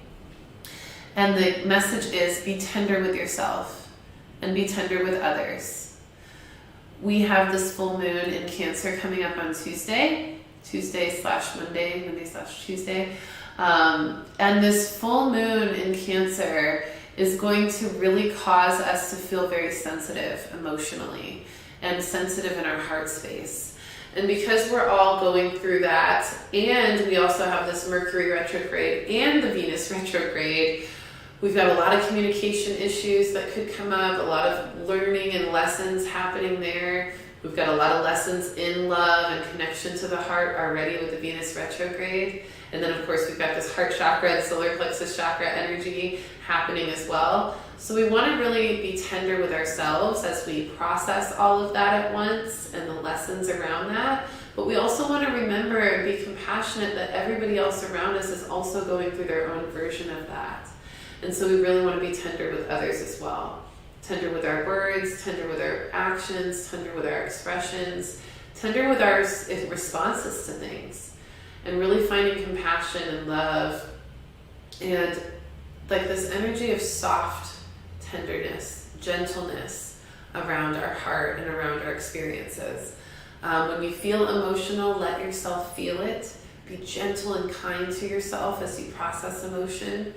And the message is, be tender with yourself and be tender with others. We have this full moon in Cancer coming up on Tuesday/Monday, Monday/Tuesday. And this full moon in Cancer is going to really cause us to feel very sensitive emotionally and sensitive in our heart space. And because we're all going through that, and we also have this Mercury retrograde and the Venus retrograde, we've got a lot of communication issues that could come up, a lot of learning and lessons happening there. We've got a lot of lessons in love and connection to the heart already with the Venus retrograde. And then, of course, we've got this heart chakra and solar plexus chakra energy happening as well. So we want to really be tender with ourselves as we process all of that at once and the lessons around that. But we also want to remember and be compassionate that everybody else around us is also going through their own version of that. And so we really want to be tender with others as well. Tender with our words, tender with our actions, tender with our expressions, tender with our responses to things. And really finding compassion and love And like this energy of soft tenderness, gentleness around our heart and around our experiences. When you feel emotional, let yourself feel it. Be gentle and kind to yourself as you process emotion.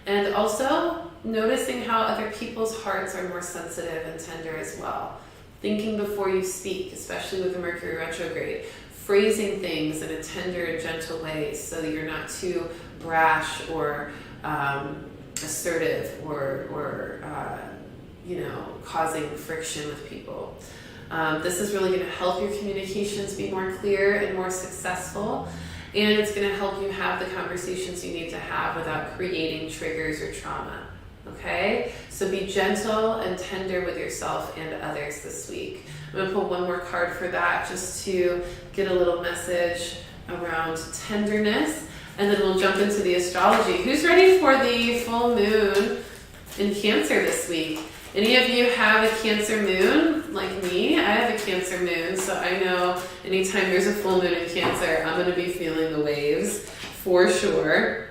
And also noticing how other people's hearts are more sensitive and tender as well. Thinking before you speak, especially with the Mercury retrograde. Phrasing things in a tender and gentle way so that you're not too brash or assertive or causing friction with people. This is really going to help your communications be more clear and more successful, and it's going to help you have the conversations you need to have without creating triggers or trauma. Okay? So be gentle and tender with yourself and others this week. I'm going to pull one more card for that just to get a little message around tenderness, and then we'll jump into the astrology. Who's ready for the full moon in Cancer this week? Any of you have a Cancer moon like me? I have a Cancer moon, so I know anytime there's a full moon in Cancer, I'm going to be feeling the waves for sure.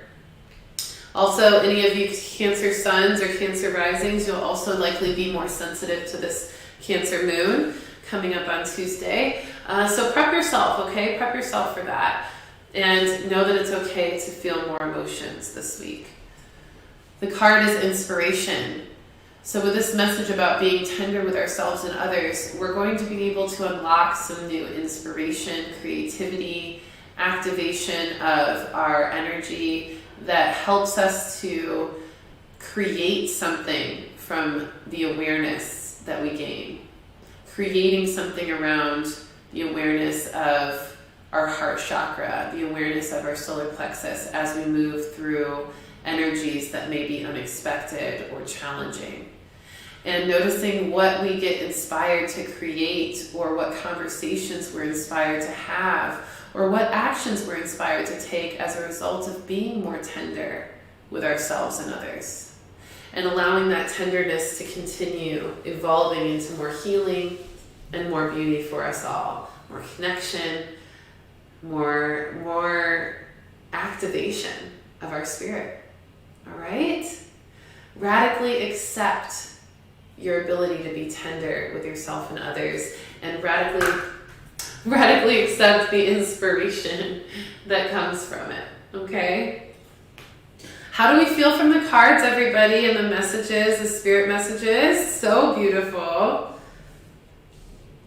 Also, any of you Cancer suns or Cancer risings, you'll also likely be more sensitive to this Cancer moon coming up on Tuesday. So prep yourself, okay? Prep yourself for that. And know that it's okay to feel more emotions this week. The card is inspiration. So with this message about being tender with ourselves and others, we're going to be able to unlock some new inspiration, creativity, activation of our energy that helps us to create something from the awareness that we gain. Creating something around the awareness of our heart chakra, the awareness of our solar plexus as we move through energies that may be unexpected or challenging. And noticing what we get inspired to create, or what conversations we're inspired to have, or what actions we're inspired to take as a result of being more tender with ourselves and others. And allowing that tenderness to continue evolving into more healing and more beauty for us all. More connection, more activation of our spirit. All right? Radically accept your ability to be tender with yourself and others, and radically accept the inspiration that comes from it. Okay? How do we feel from the cards, everybody, and the messages, the spirit messages? So beautiful.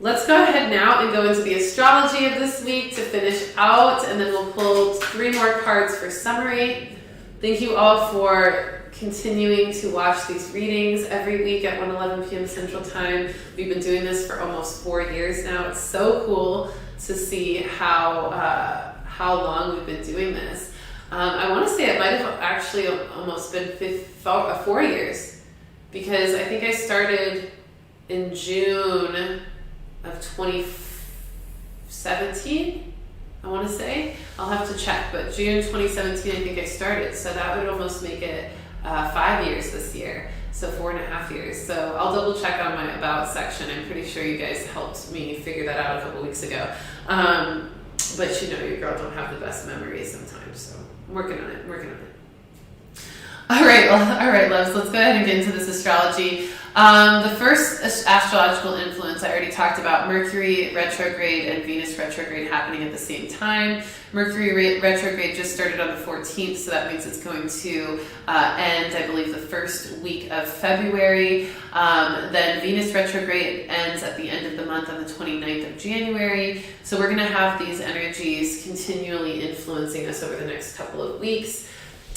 Let's go ahead now and go into the astrology of this week to finish out, and then we'll pull 3 more cards for summary. Thank you all for continuing to watch these readings every week at 1:11 p.m. Central Time. We've been doing this for almost 4 years now. It's so cool to see how long we've been doing this. I want to say it might have actually almost been 4 years, because I think I started in June of 2017, I want to say. I'll have to check, but June 2017 I think I started, so that would almost make it 5 years this year, so 4.5 years. So I'll double check on my about section. I'm pretty sure you guys helped me figure that out a couple weeks ago. But you know, your girl don't have the best memories sometimes, so I'm working on it. All right, loves, let's go ahead and get into this astrology. The first astrological influence I already talked about, Mercury retrograde and Venus retrograde happening at the same time. Mercury retrograde just started on the 14th, so that means it's going to end, I believe, the first week of February. Then Venus retrograde ends at the end of the month on the 29th of January. So we're going to have these energies continually influencing us over the next couple of weeks.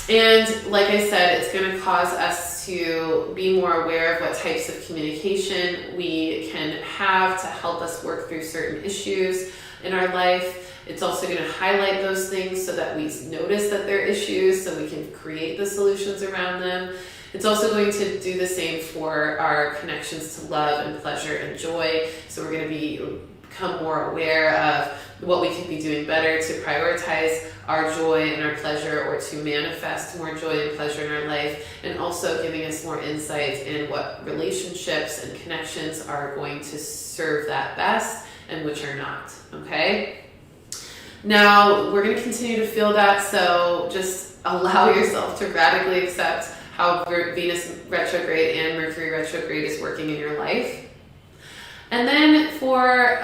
And like I said, it's going to cause us to be more aware of what types of communication we can have to help us work through certain issues in our life. It's also going to highlight those things so that we notice that they're issues, so we can create the solutions around them. It's also going to do the same for our connections to love and pleasure and joy. So we're going to become more aware of what we could be doing better to prioritize our joy and our pleasure, or to manifest more joy and pleasure in our life, and also giving us more insight in what relationships and connections are going to serve that best and which are not. Okay? Now, we're going to continue to feel that, so just allow yourself to radically accept how Venus retrograde and Mercury retrograde is working in your life. And then for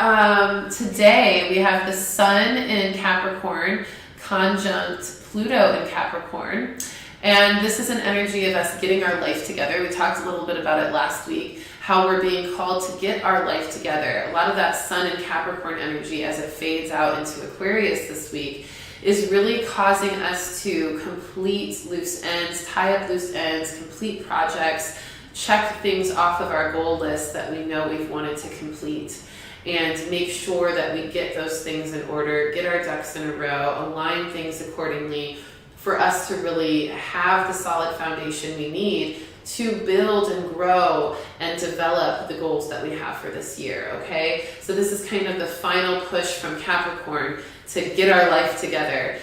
today, we have the Sun in Capricorn conjunct Pluto in Capricorn. And this is an energy of us getting our life together. We talked a little bit about it last week, how we're being called to get our life together. A lot of that Sun in Capricorn energy as it fades out into Aquarius this week is really causing us to complete loose ends, tie up loose ends, complete projects, check things off of our goal list that we know we've wanted to complete, and make sure that we get those things in order, get our ducks in a row, align things accordingly for us to really have the solid foundation we need to build and grow and develop the goals that we have for this year, okay? So this is kind of the final push from Capricorn to get our life together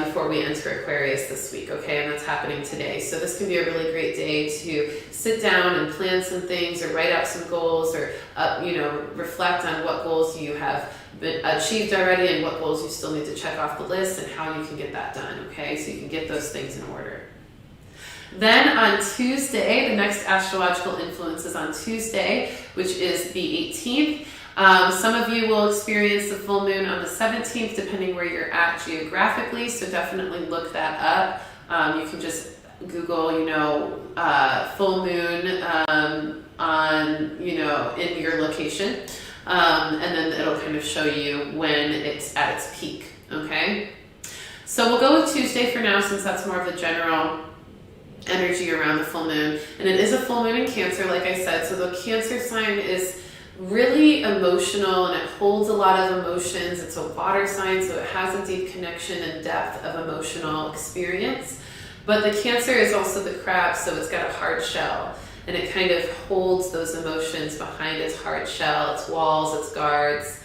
before we enter Aquarius this week, okay? And that's happening today. So this can be a really great day to sit down and plan some things, or write out some goals, or reflect on what goals you have achieved already and what goals you still need to check off the list, and how you can get that done, okay? So you can get those things in order. Then on Tuesday, the next astrological influence is on Tuesday, which is the 18th. Some of you will experience the full moon on the 17th, depending where you're at geographically, so definitely look that up. You can just Google, full moon on, in your location, and then it'll kind of show you when it's at its peak, okay? So we'll go with Tuesday for now, since that's more of the general energy around the full moon. And it is a full moon in Cancer, like I said, so the Cancer sign is really emotional, and it holds a lot of emotions. It's a water sign, so it has a deep connection and depth of emotional experience. But the Cancer is also the crab, so it's got a hard shell, and it kind of holds those emotions behind its hard shell, its walls, its guards,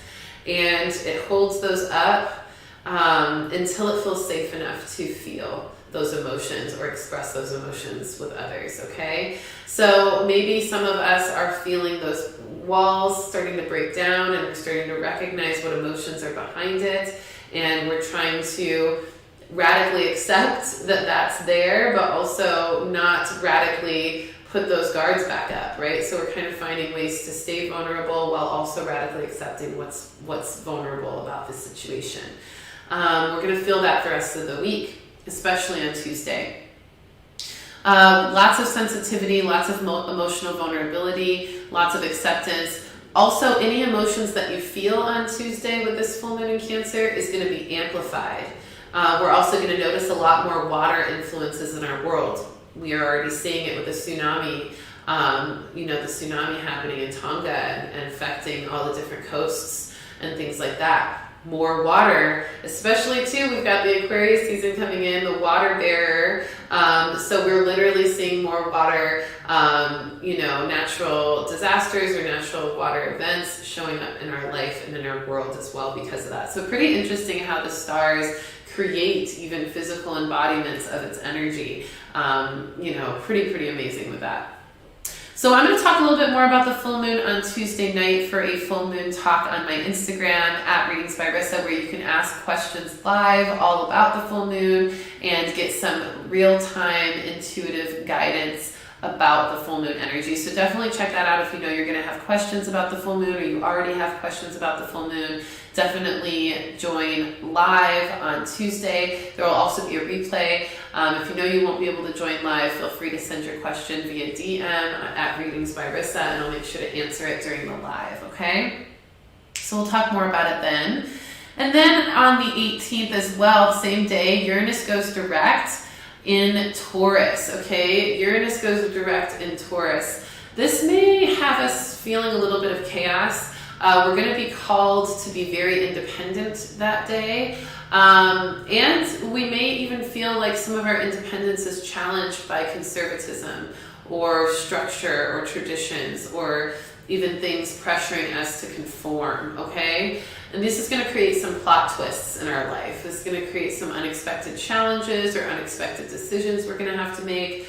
and it holds those up until it feels safe enough to feel those emotions or express those emotions with others, okay? So maybe some of us are feeling those walls starting to break down, and we're starting to recognize what emotions are behind it, and we're trying to radically accept that that's there, but also not radically put those guards back up, right? So we're kind of finding ways to stay vulnerable while also radically accepting what's vulnerable about this situation. We're going to feel that the rest of the week, especially on Tuesday. Lots of sensitivity, lots of emotional vulnerability, lots of acceptance. Also, any emotions that you feel on Tuesday with this full moon in Cancer is going to be amplified. We're also going to notice a lot more water influences in our world. We are already seeing it with the tsunami, the tsunami happening in Tonga and affecting all the different coasts and things like that. More water, especially too, we've got the Aquarius season coming in, the water bearer. So we're literally seeing more water, natural disasters or natural water events showing up in our life and in our world as well because of that. So pretty interesting how the stars create even physical embodiments of its energy. Pretty amazing with that. So I'm going to talk a little bit more about the full moon on Tuesday night for a full moon talk on my Instagram at Readings by Rissa, where you can ask questions live all about the full moon and get some real-time intuitive guidance about the full moon energy. So definitely check that out if you know you're going to have questions about the full moon, or you already have questions about the full moon. Definitely join live on Tuesday. There will also be a replay. If you know you won't be able to join live, feel free to send your question via DM at Readings by Rissa, and I'll make sure to answer it during the live, okay? So we'll talk more about it then. And then on the 18th as well, same day, Uranus goes direct in Taurus, okay? Uranus goes direct in Taurus. This may have us feeling a little bit of chaos. We're going to be called to be very independent that day. And we may even feel like some of our independence is challenged by conservatism or structure or traditions, or even things pressuring us to conform, okay? And this is going to create some plot twists in our life. This is going to create some unexpected challenges or unexpected decisions we're going to have to make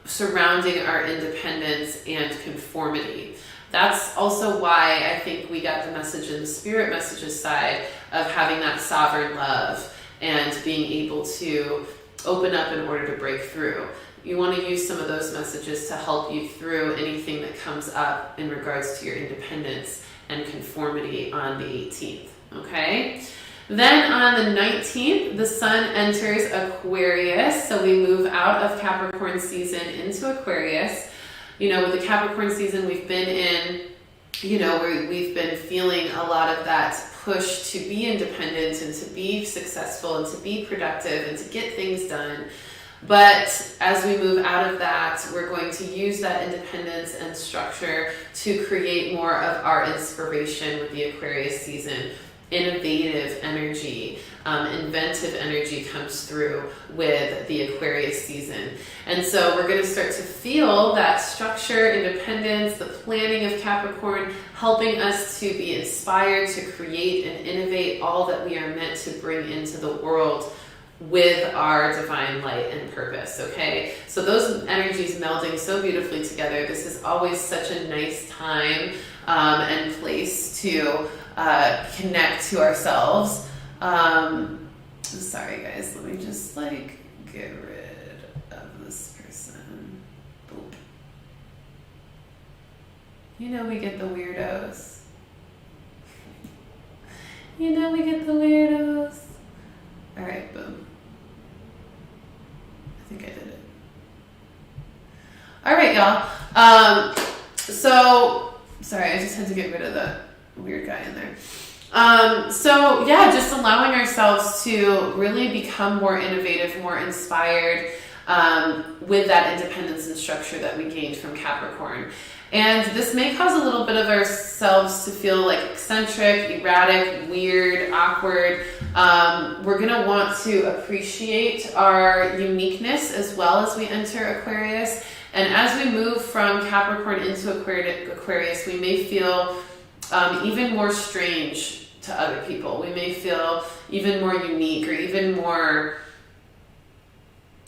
surrounding our independence and conformity. That's also why I think we got the message in the spirit messages side of having that sovereign love and being able to open up in order to break through. You want to use some of those messages to help you through anything that comes up in regards to your independence and conformity on the 18th, okay? Then on the 19th, the sun enters Aquarius, so we move out of Capricorn season into Aquarius. You know, with the Capricorn season we've been in, you know, we've been feeling a lot of that push to be independent and to be successful and to be productive and to get things done. But as we move out of that, we're going to use that independence and structure to create more of our inspiration with the Aquarius season. Innovative energy, inventive energy comes through with the Aquarius season. And so we're going to start to feel that structure, independence, the planning of Capricorn, helping us to be inspired to create and innovate all that we are meant to bring into the world with our divine light and purpose, okay? So those energies melding so beautifully together. This is always such a nice time and place to connect to ourselves. Sorry guys, let me just like get rid of this person. Boop. You know we get the weirdos. You know we get the weirdos. All right, boom. I think I did it. All right, y'all. So, sorry, I just had to get rid of the weird guy in there. So yeah, just allowing ourselves to really become more innovative, more inspired with that independence and structure that we gained from Capricorn. And this may cause a little bit of ourselves to feel like eccentric, erratic, weird, awkward. We're going to want to appreciate our uniqueness as well as we enter Aquarius. And as we move from Capricorn into Aquarius, we may feel even more strange to other people. We may feel even more unique or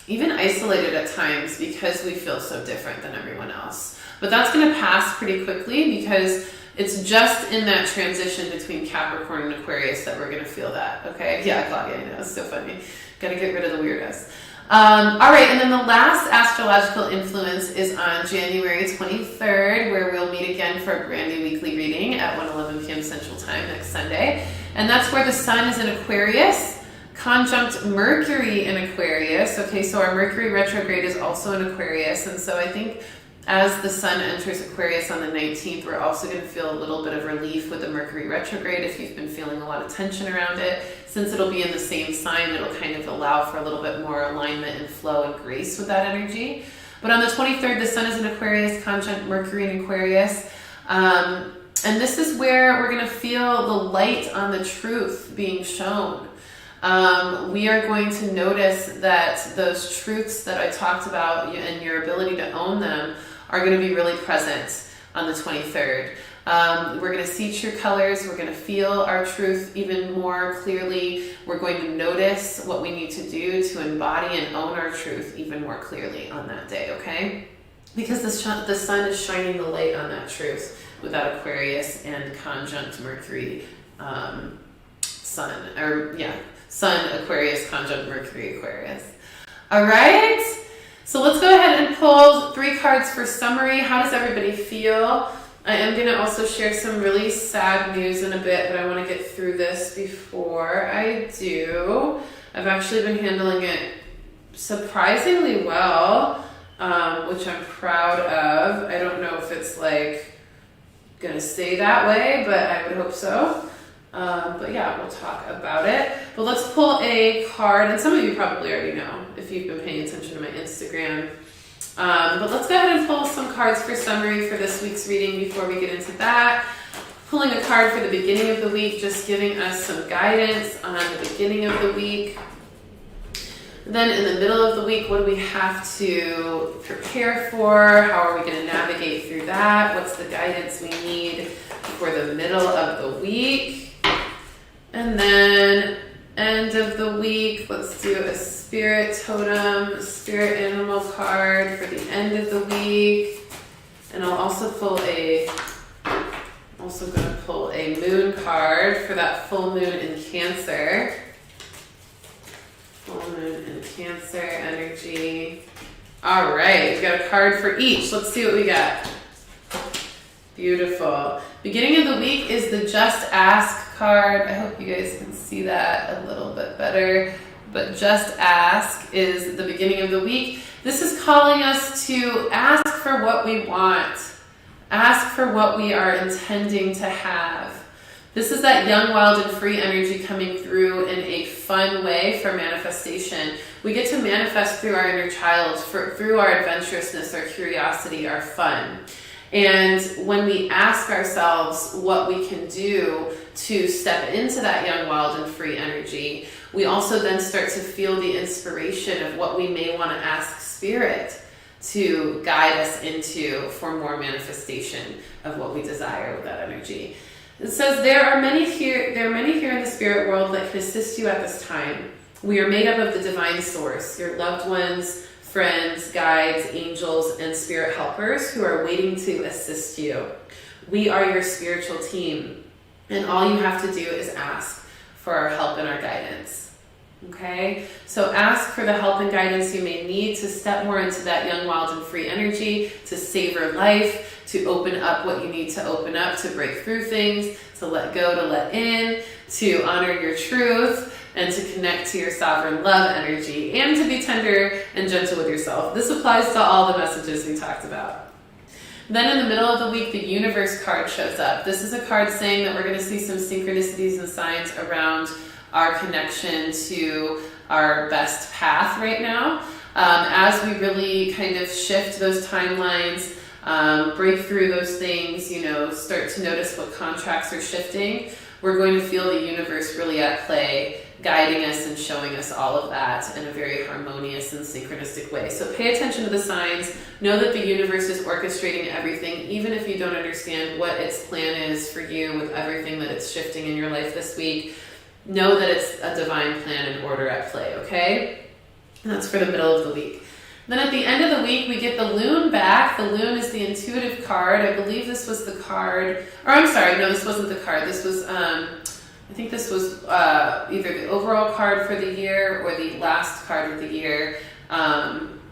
even isolated at times because we feel so different than everyone else. But that's going to pass pretty quickly because it's just in that transition between Capricorn and Aquarius that we're going to feel that, okay? Yeah, Claudia, I know, it's so funny. Got to get rid of the weirdos. All right, and then the last astrological influence is on January 23rd, where we'll meet again for a brand new weekly reading at 1:11 p.m. Central Time next Sunday. And that's where the sun is in Aquarius, conjunct Mercury in Aquarius. Okay, so our Mercury Retrograde is also in Aquarius, and so I think as the sun enters Aquarius on the 19th, we're also going to feel a little bit of relief with the Mercury Retrograde if you've been feeling a lot of tension around it. Since it'll be in the same sign, it'll kind of allow for a little bit more alignment and flow and grace with that energy. But on the 23rd, the sun is in Aquarius, conjunct Mercury in Aquarius. And this is where we're going to feel the light on the truth being shown. We are going to notice that those truths that I talked about and your ability to own them are going to be really present on the 23rd. We're going to see true colors. We're going to feel our truth even more clearly. We're going to notice what we need to do to embody and own our truth even more clearly on that day, okay? Because the sun is shining the light on that truth with that Aquarius and conjunct Mercury sun, Aquarius conjunct Mercury Aquarius. All right, so let's go ahead and pull 3 cards for summary. How does everybody feel? I am going to also share some really sad news in a bit, but I want to get through this before I do. I've actually been handling it surprisingly well, which I'm proud of. I don't know if it's like going to stay that way, but I would hope so. But yeah, we'll talk about it. But let's pull a card, and some of you probably already know if you've been paying attention to my Instagram. But let's go ahead and pull some cards for summary for this week's reading before we get into that. Pulling a card for the beginning of the week, just giving us some guidance on the beginning of the week. Then in the middle of the week, what do we have to prepare for? How are we going to navigate through that? What's the guidance we need for the middle of the week? And then end of the week, let's do a spirit totem, a spirit animal card for the end of the week. And I'll also pull a moon card for that full moon in Cancer. full moon in Cancer energy. All right, we got a card for each. Let's see what we got. Beautiful. Beginning of the week is the Just Ask card. I hope you guys can see that a little bit better. But Just Ask is the beginning of the week. This is calling us to ask for what we want. Ask for what we are intending to have. This is that young, wild, and free energy coming through in a fun way for manifestation. We get to manifest through our inner child, through our adventurousness, our curiosity, our fun. And when we ask ourselves what we can do to step into that young, wild, and free energy, we also then start to feel the inspiration of what we may want to ask Spirit to guide us into for more manifestation of what we desire with that energy. It says there are many here in the spirit world that can assist you at this time. We are made up of the divine source, your loved ones, friends, guides, angels, and spirit helpers who are waiting to assist you. We are your spiritual team, and all you have to do is ask for our help and our guidance. Okay? So ask for the help and guidance you may need to step more into that young, wild, and free energy, to savor life, to open up what you need to open up, to break through things, to let go, to let in, to honor your truth, and to connect to your sovereign love energy, and to be tender and gentle with yourself. This applies to all the messages we talked about. Then in the middle of the week, the universe card shows up. This is a card saying that we're going to see some synchronicities and signs around our connection to our best path right now. As we really kind of shift those timelines, break through those things, start to notice what contracts are shifting, we're going to feel the universe really at play, guiding us and showing us all of that in a very harmonious and synchronistic way. So pay attention to the signs. Know that the universe is orchestrating everything, even if you don't understand what its plan is for you with everything that it's shifting in your life this week. Know that it's a divine plan and order at play, okay? And that's for the middle of the week. Then at the end of the week, we get the Loon back. The Loon is the intuitive card. I believe this was the card, or I'm sorry, no, this wasn't the card. This was, I think this was either the overall card for the year or the last card of the year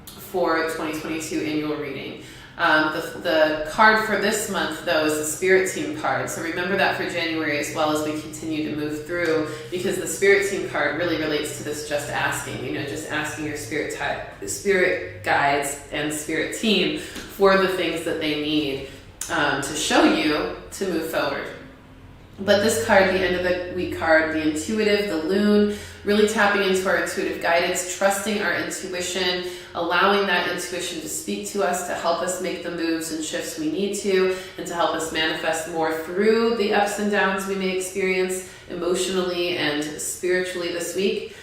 for 2022 annual reading. The card for this month, though, is the Spirit Team card. So remember that for January as well as we continue to move through, because the Spirit Team card really relates to this just asking, just asking your spirit guides and Spirit Team for the things that they need to show you to move forward. But this card, the end of the week card, the intuitive, the Loon, really tapping into our intuitive guidance, trusting our intuition, allowing that intuition to speak to us, to help us make the moves and shifts we need to, and to help us manifest more through the ups and downs we may experience emotionally and spiritually this week.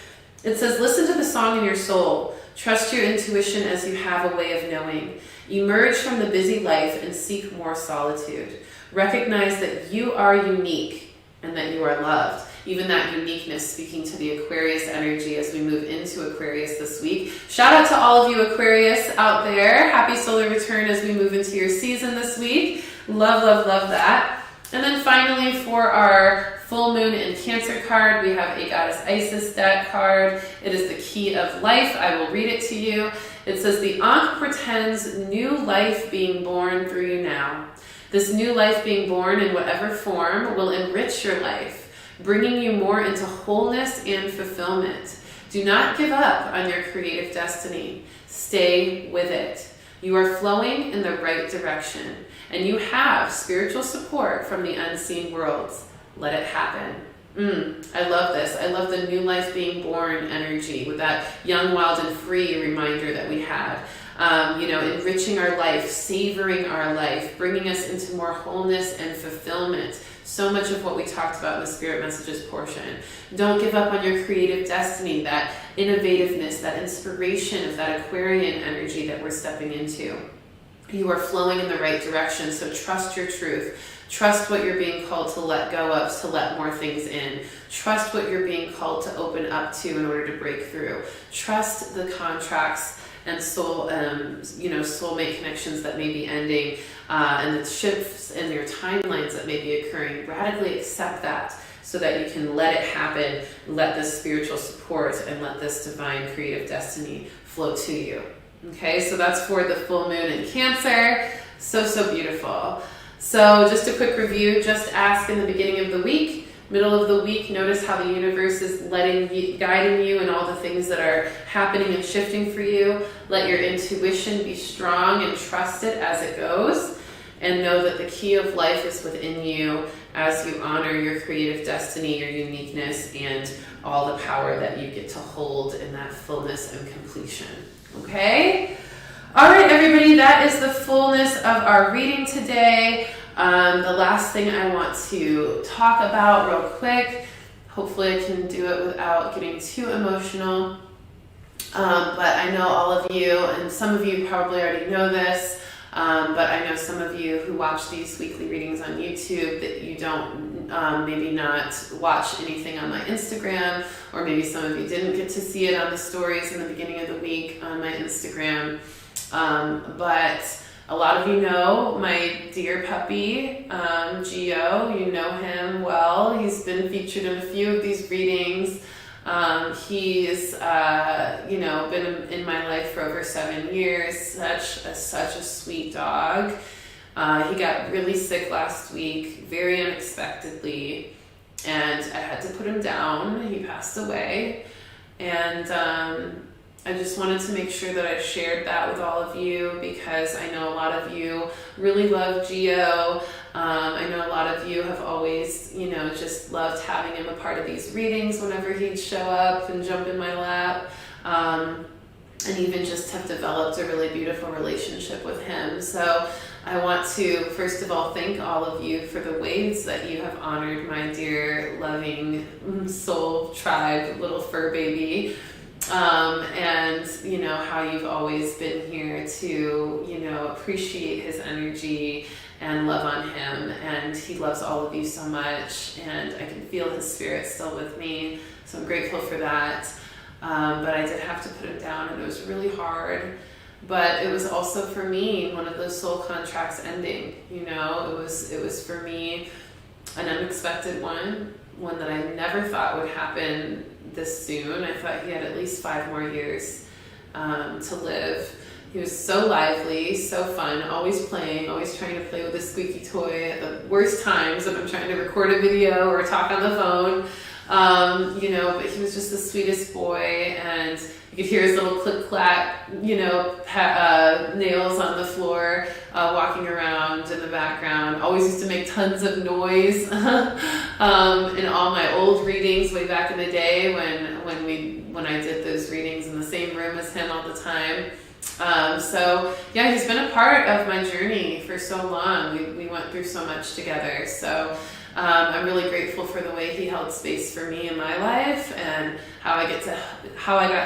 It says, listen to the song in your soul. Trust your intuition as you have a way of knowing. Emerge from the busy life and seek more solitude. Recognize that you are unique and that you are loved. Even that uniqueness speaking to the Aquarius energy as we move into Aquarius this week. Shout out to all of you Aquarius out there. Happy solar return as we move into your season this week. Love, love, love that. And then finally, for our full moon in Cancer card, we have a Goddess Isis deck card. It is the key of life. I will read it to you. It says, the Ankh pretends new life being born through you now. This new life being born in whatever form will enrich your life, bringing you more into wholeness and fulfillment. Do not give up on your creative destiny. Stay with it. You are flowing in the right direction, and you have spiritual support from the unseen worlds. Let it happen. I love this. I love the new life being born energy with that young, wild, and free reminder that we had. Enriching our life, savoring our life, bringing us into more wholeness and fulfillment. So much of what we talked about in the Spirit Messages portion. Don't give up on your creative destiny, that innovativeness, that inspiration of that Aquarian energy that we're stepping into. You are flowing in the right direction, so trust your truth. Trust what you're being called to let go of, to let more things in. Trust what you're being called to open up to in order to break through. Trust the contracts and soulmate connections that may be ending, and the shifts in your timelines that may be occurring. Radically accept that so that you can let it happen, let this spiritual support and let this divine creative destiny flow to you. Okay, so that's for the full moon in Cancer. So beautiful. So just a quick review, just ask in the beginning of the week. Middle of the week, notice how the universe is guiding you and all the things that are happening and shifting for you. Let your intuition be strong and trust it as it goes. And know that the key of life is within you as you honor your creative destiny, your uniqueness, and all the power that you get to hold in that fullness and completion. Okay? All right, everybody, that is the fullness of our reading today. The last thing I want to talk about real quick, hopefully I can do it without getting too emotional, but I know all of you, and some of you probably already know this, but I know some of you who watch these weekly readings on YouTube that you don't maybe not watch anything on my Instagram, or maybe some of you didn't get to see it on the stories in the beginning of the week on my Instagram, but a lot of you know my dear puppy, Gio. You know him well. He's been featured in a few of these readings. He's, been in my life for over 7 years. Such a sweet dog. He got really sick last week, very unexpectedly, and I had to put him down. He passed away, and I just wanted to make sure that I shared that with all of you because I know a lot of you really love Gio. I know a lot of you have always, just loved having him a part of these readings whenever he'd show up and jump in my lap. And even just have developed a really beautiful relationship with him. So I want to, first of all, thank all of you for the ways that you have honored my dear, loving soul tribe, little fur baby. And how you've always been here to, appreciate his energy and love on him. And he loves all of you so much. And I can feel his spirit still with me. So I'm grateful for that. But I did have to put him down, and it was really hard. But it was also for me one of those soul contracts ending. It was for me an unexpected one that I never thought would happen this soon. I thought he had at least 5 more years to live. He was so lively, so fun, always playing, always trying to play with a squeaky toy at the worst times when I'm trying to record a video or talk on the phone. But he was just the sweetest boy, and you could hear his little click-clack, nails on the floor, walking around in the background. Always used to make tons of noise. In all my old readings way back in the day when I did those readings in the same room as him all the time. He's been a part of my journey for so long. We went through so much together. So I'm really grateful for the way he held space for me in my life, and how I got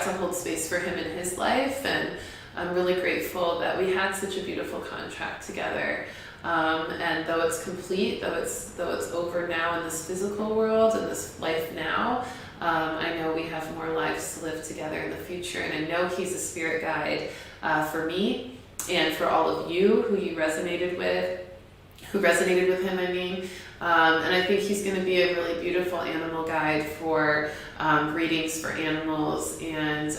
to hold space for him in his life. And I'm really grateful that we had such a beautiful contract together. And though it's complete, though it's over now in this physical world and this life now, I know we have more lives to live together in the future. And I know he's a spirit guide for me and for all of you who resonated with him, and I think he's going to be a really beautiful animal guide for readings for animals, and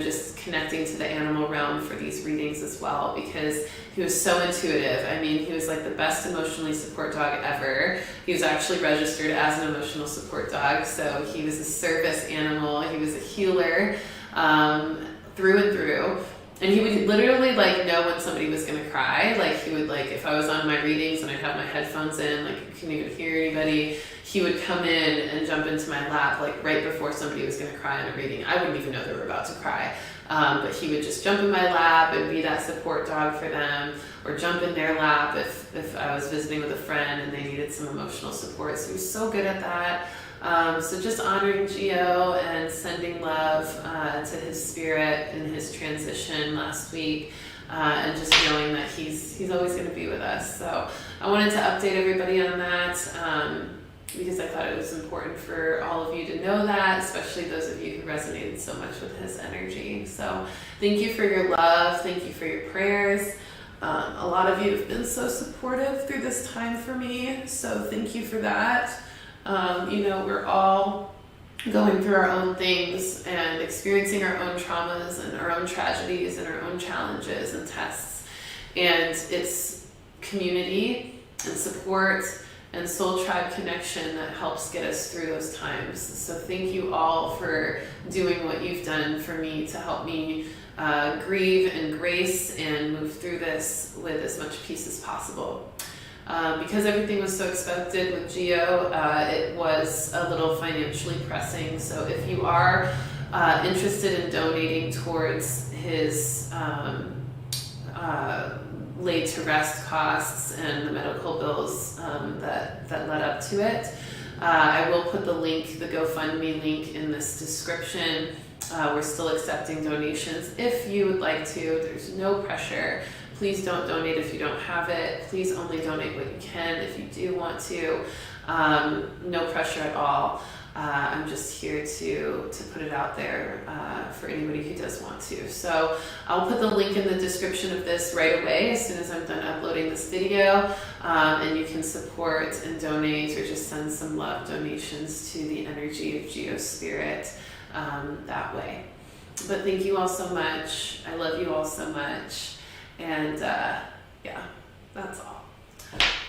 just connecting to the animal realm for these readings as well, because he was so intuitive. He was like the best emotionally support dog ever. He was actually registered as an emotional support dog, so he was a service animal. He was a healer through and through. And he would literally know when somebody was going to cry. He would if I was on my readings and I'd have my headphones in, couldn't even hear anybody, he would come in and jump into my lap right before somebody was going to cry on a reading. I wouldn't even know they were about to cry. But he would just jump in my lap and be that support dog for them, or jump in their lap if I was visiting with a friend and they needed some emotional support. So he was so good at that. So just honoring Gio and sending love to his spirit in his transition last week, and just knowing that he's always going to be with us. So I wanted to update everybody on that, because I thought it was important for all of you to know that, especially those of you who resonated so much with his energy. So thank you for your love. Thank you for your prayers. A lot of you have been so supportive through this time for me, so thank you for that. We're all going through our own things and experiencing our own traumas and our own tragedies and our own challenges and tests. And it's community and support and soul tribe connection that helps get us through those times. So thank you all for doing what you've done for me to help me grieve and grace and move through this with as much peace as possible. Because everything was so expected with Geo, it was a little financially pressing. So if you are interested in donating towards his laid to rest costs and the medical bills that led up to it, I will put the GoFundMe link in this description. We're still accepting donations if you would like to. There's no pressure. Please don't donate if you don't have it. Please only donate what you can if you do want to. No pressure at all. I'm just here to put it out there for anybody who does want to. So I'll put the link in the description of this right away as soon as I'm done uploading this video. And you can support and donate or just send some love donations to the energy of Geo Spirit that way. But thank you all so much. I love you all so much. And that's all.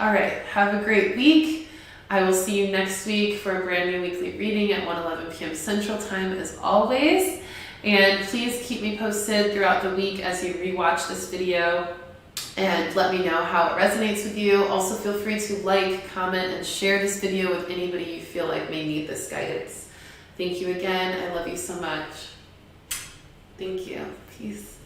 All right, have a great week. I will see you next week for a brand new weekly reading at 1:11 p.m. Central Time as always. And please keep me posted throughout the week as you rewatch this video and let me know how it resonates with you. Also feel free to like, comment, and share this video with anybody you feel like may need this guidance. Thank you again. I love you so much. Thank you. Peace.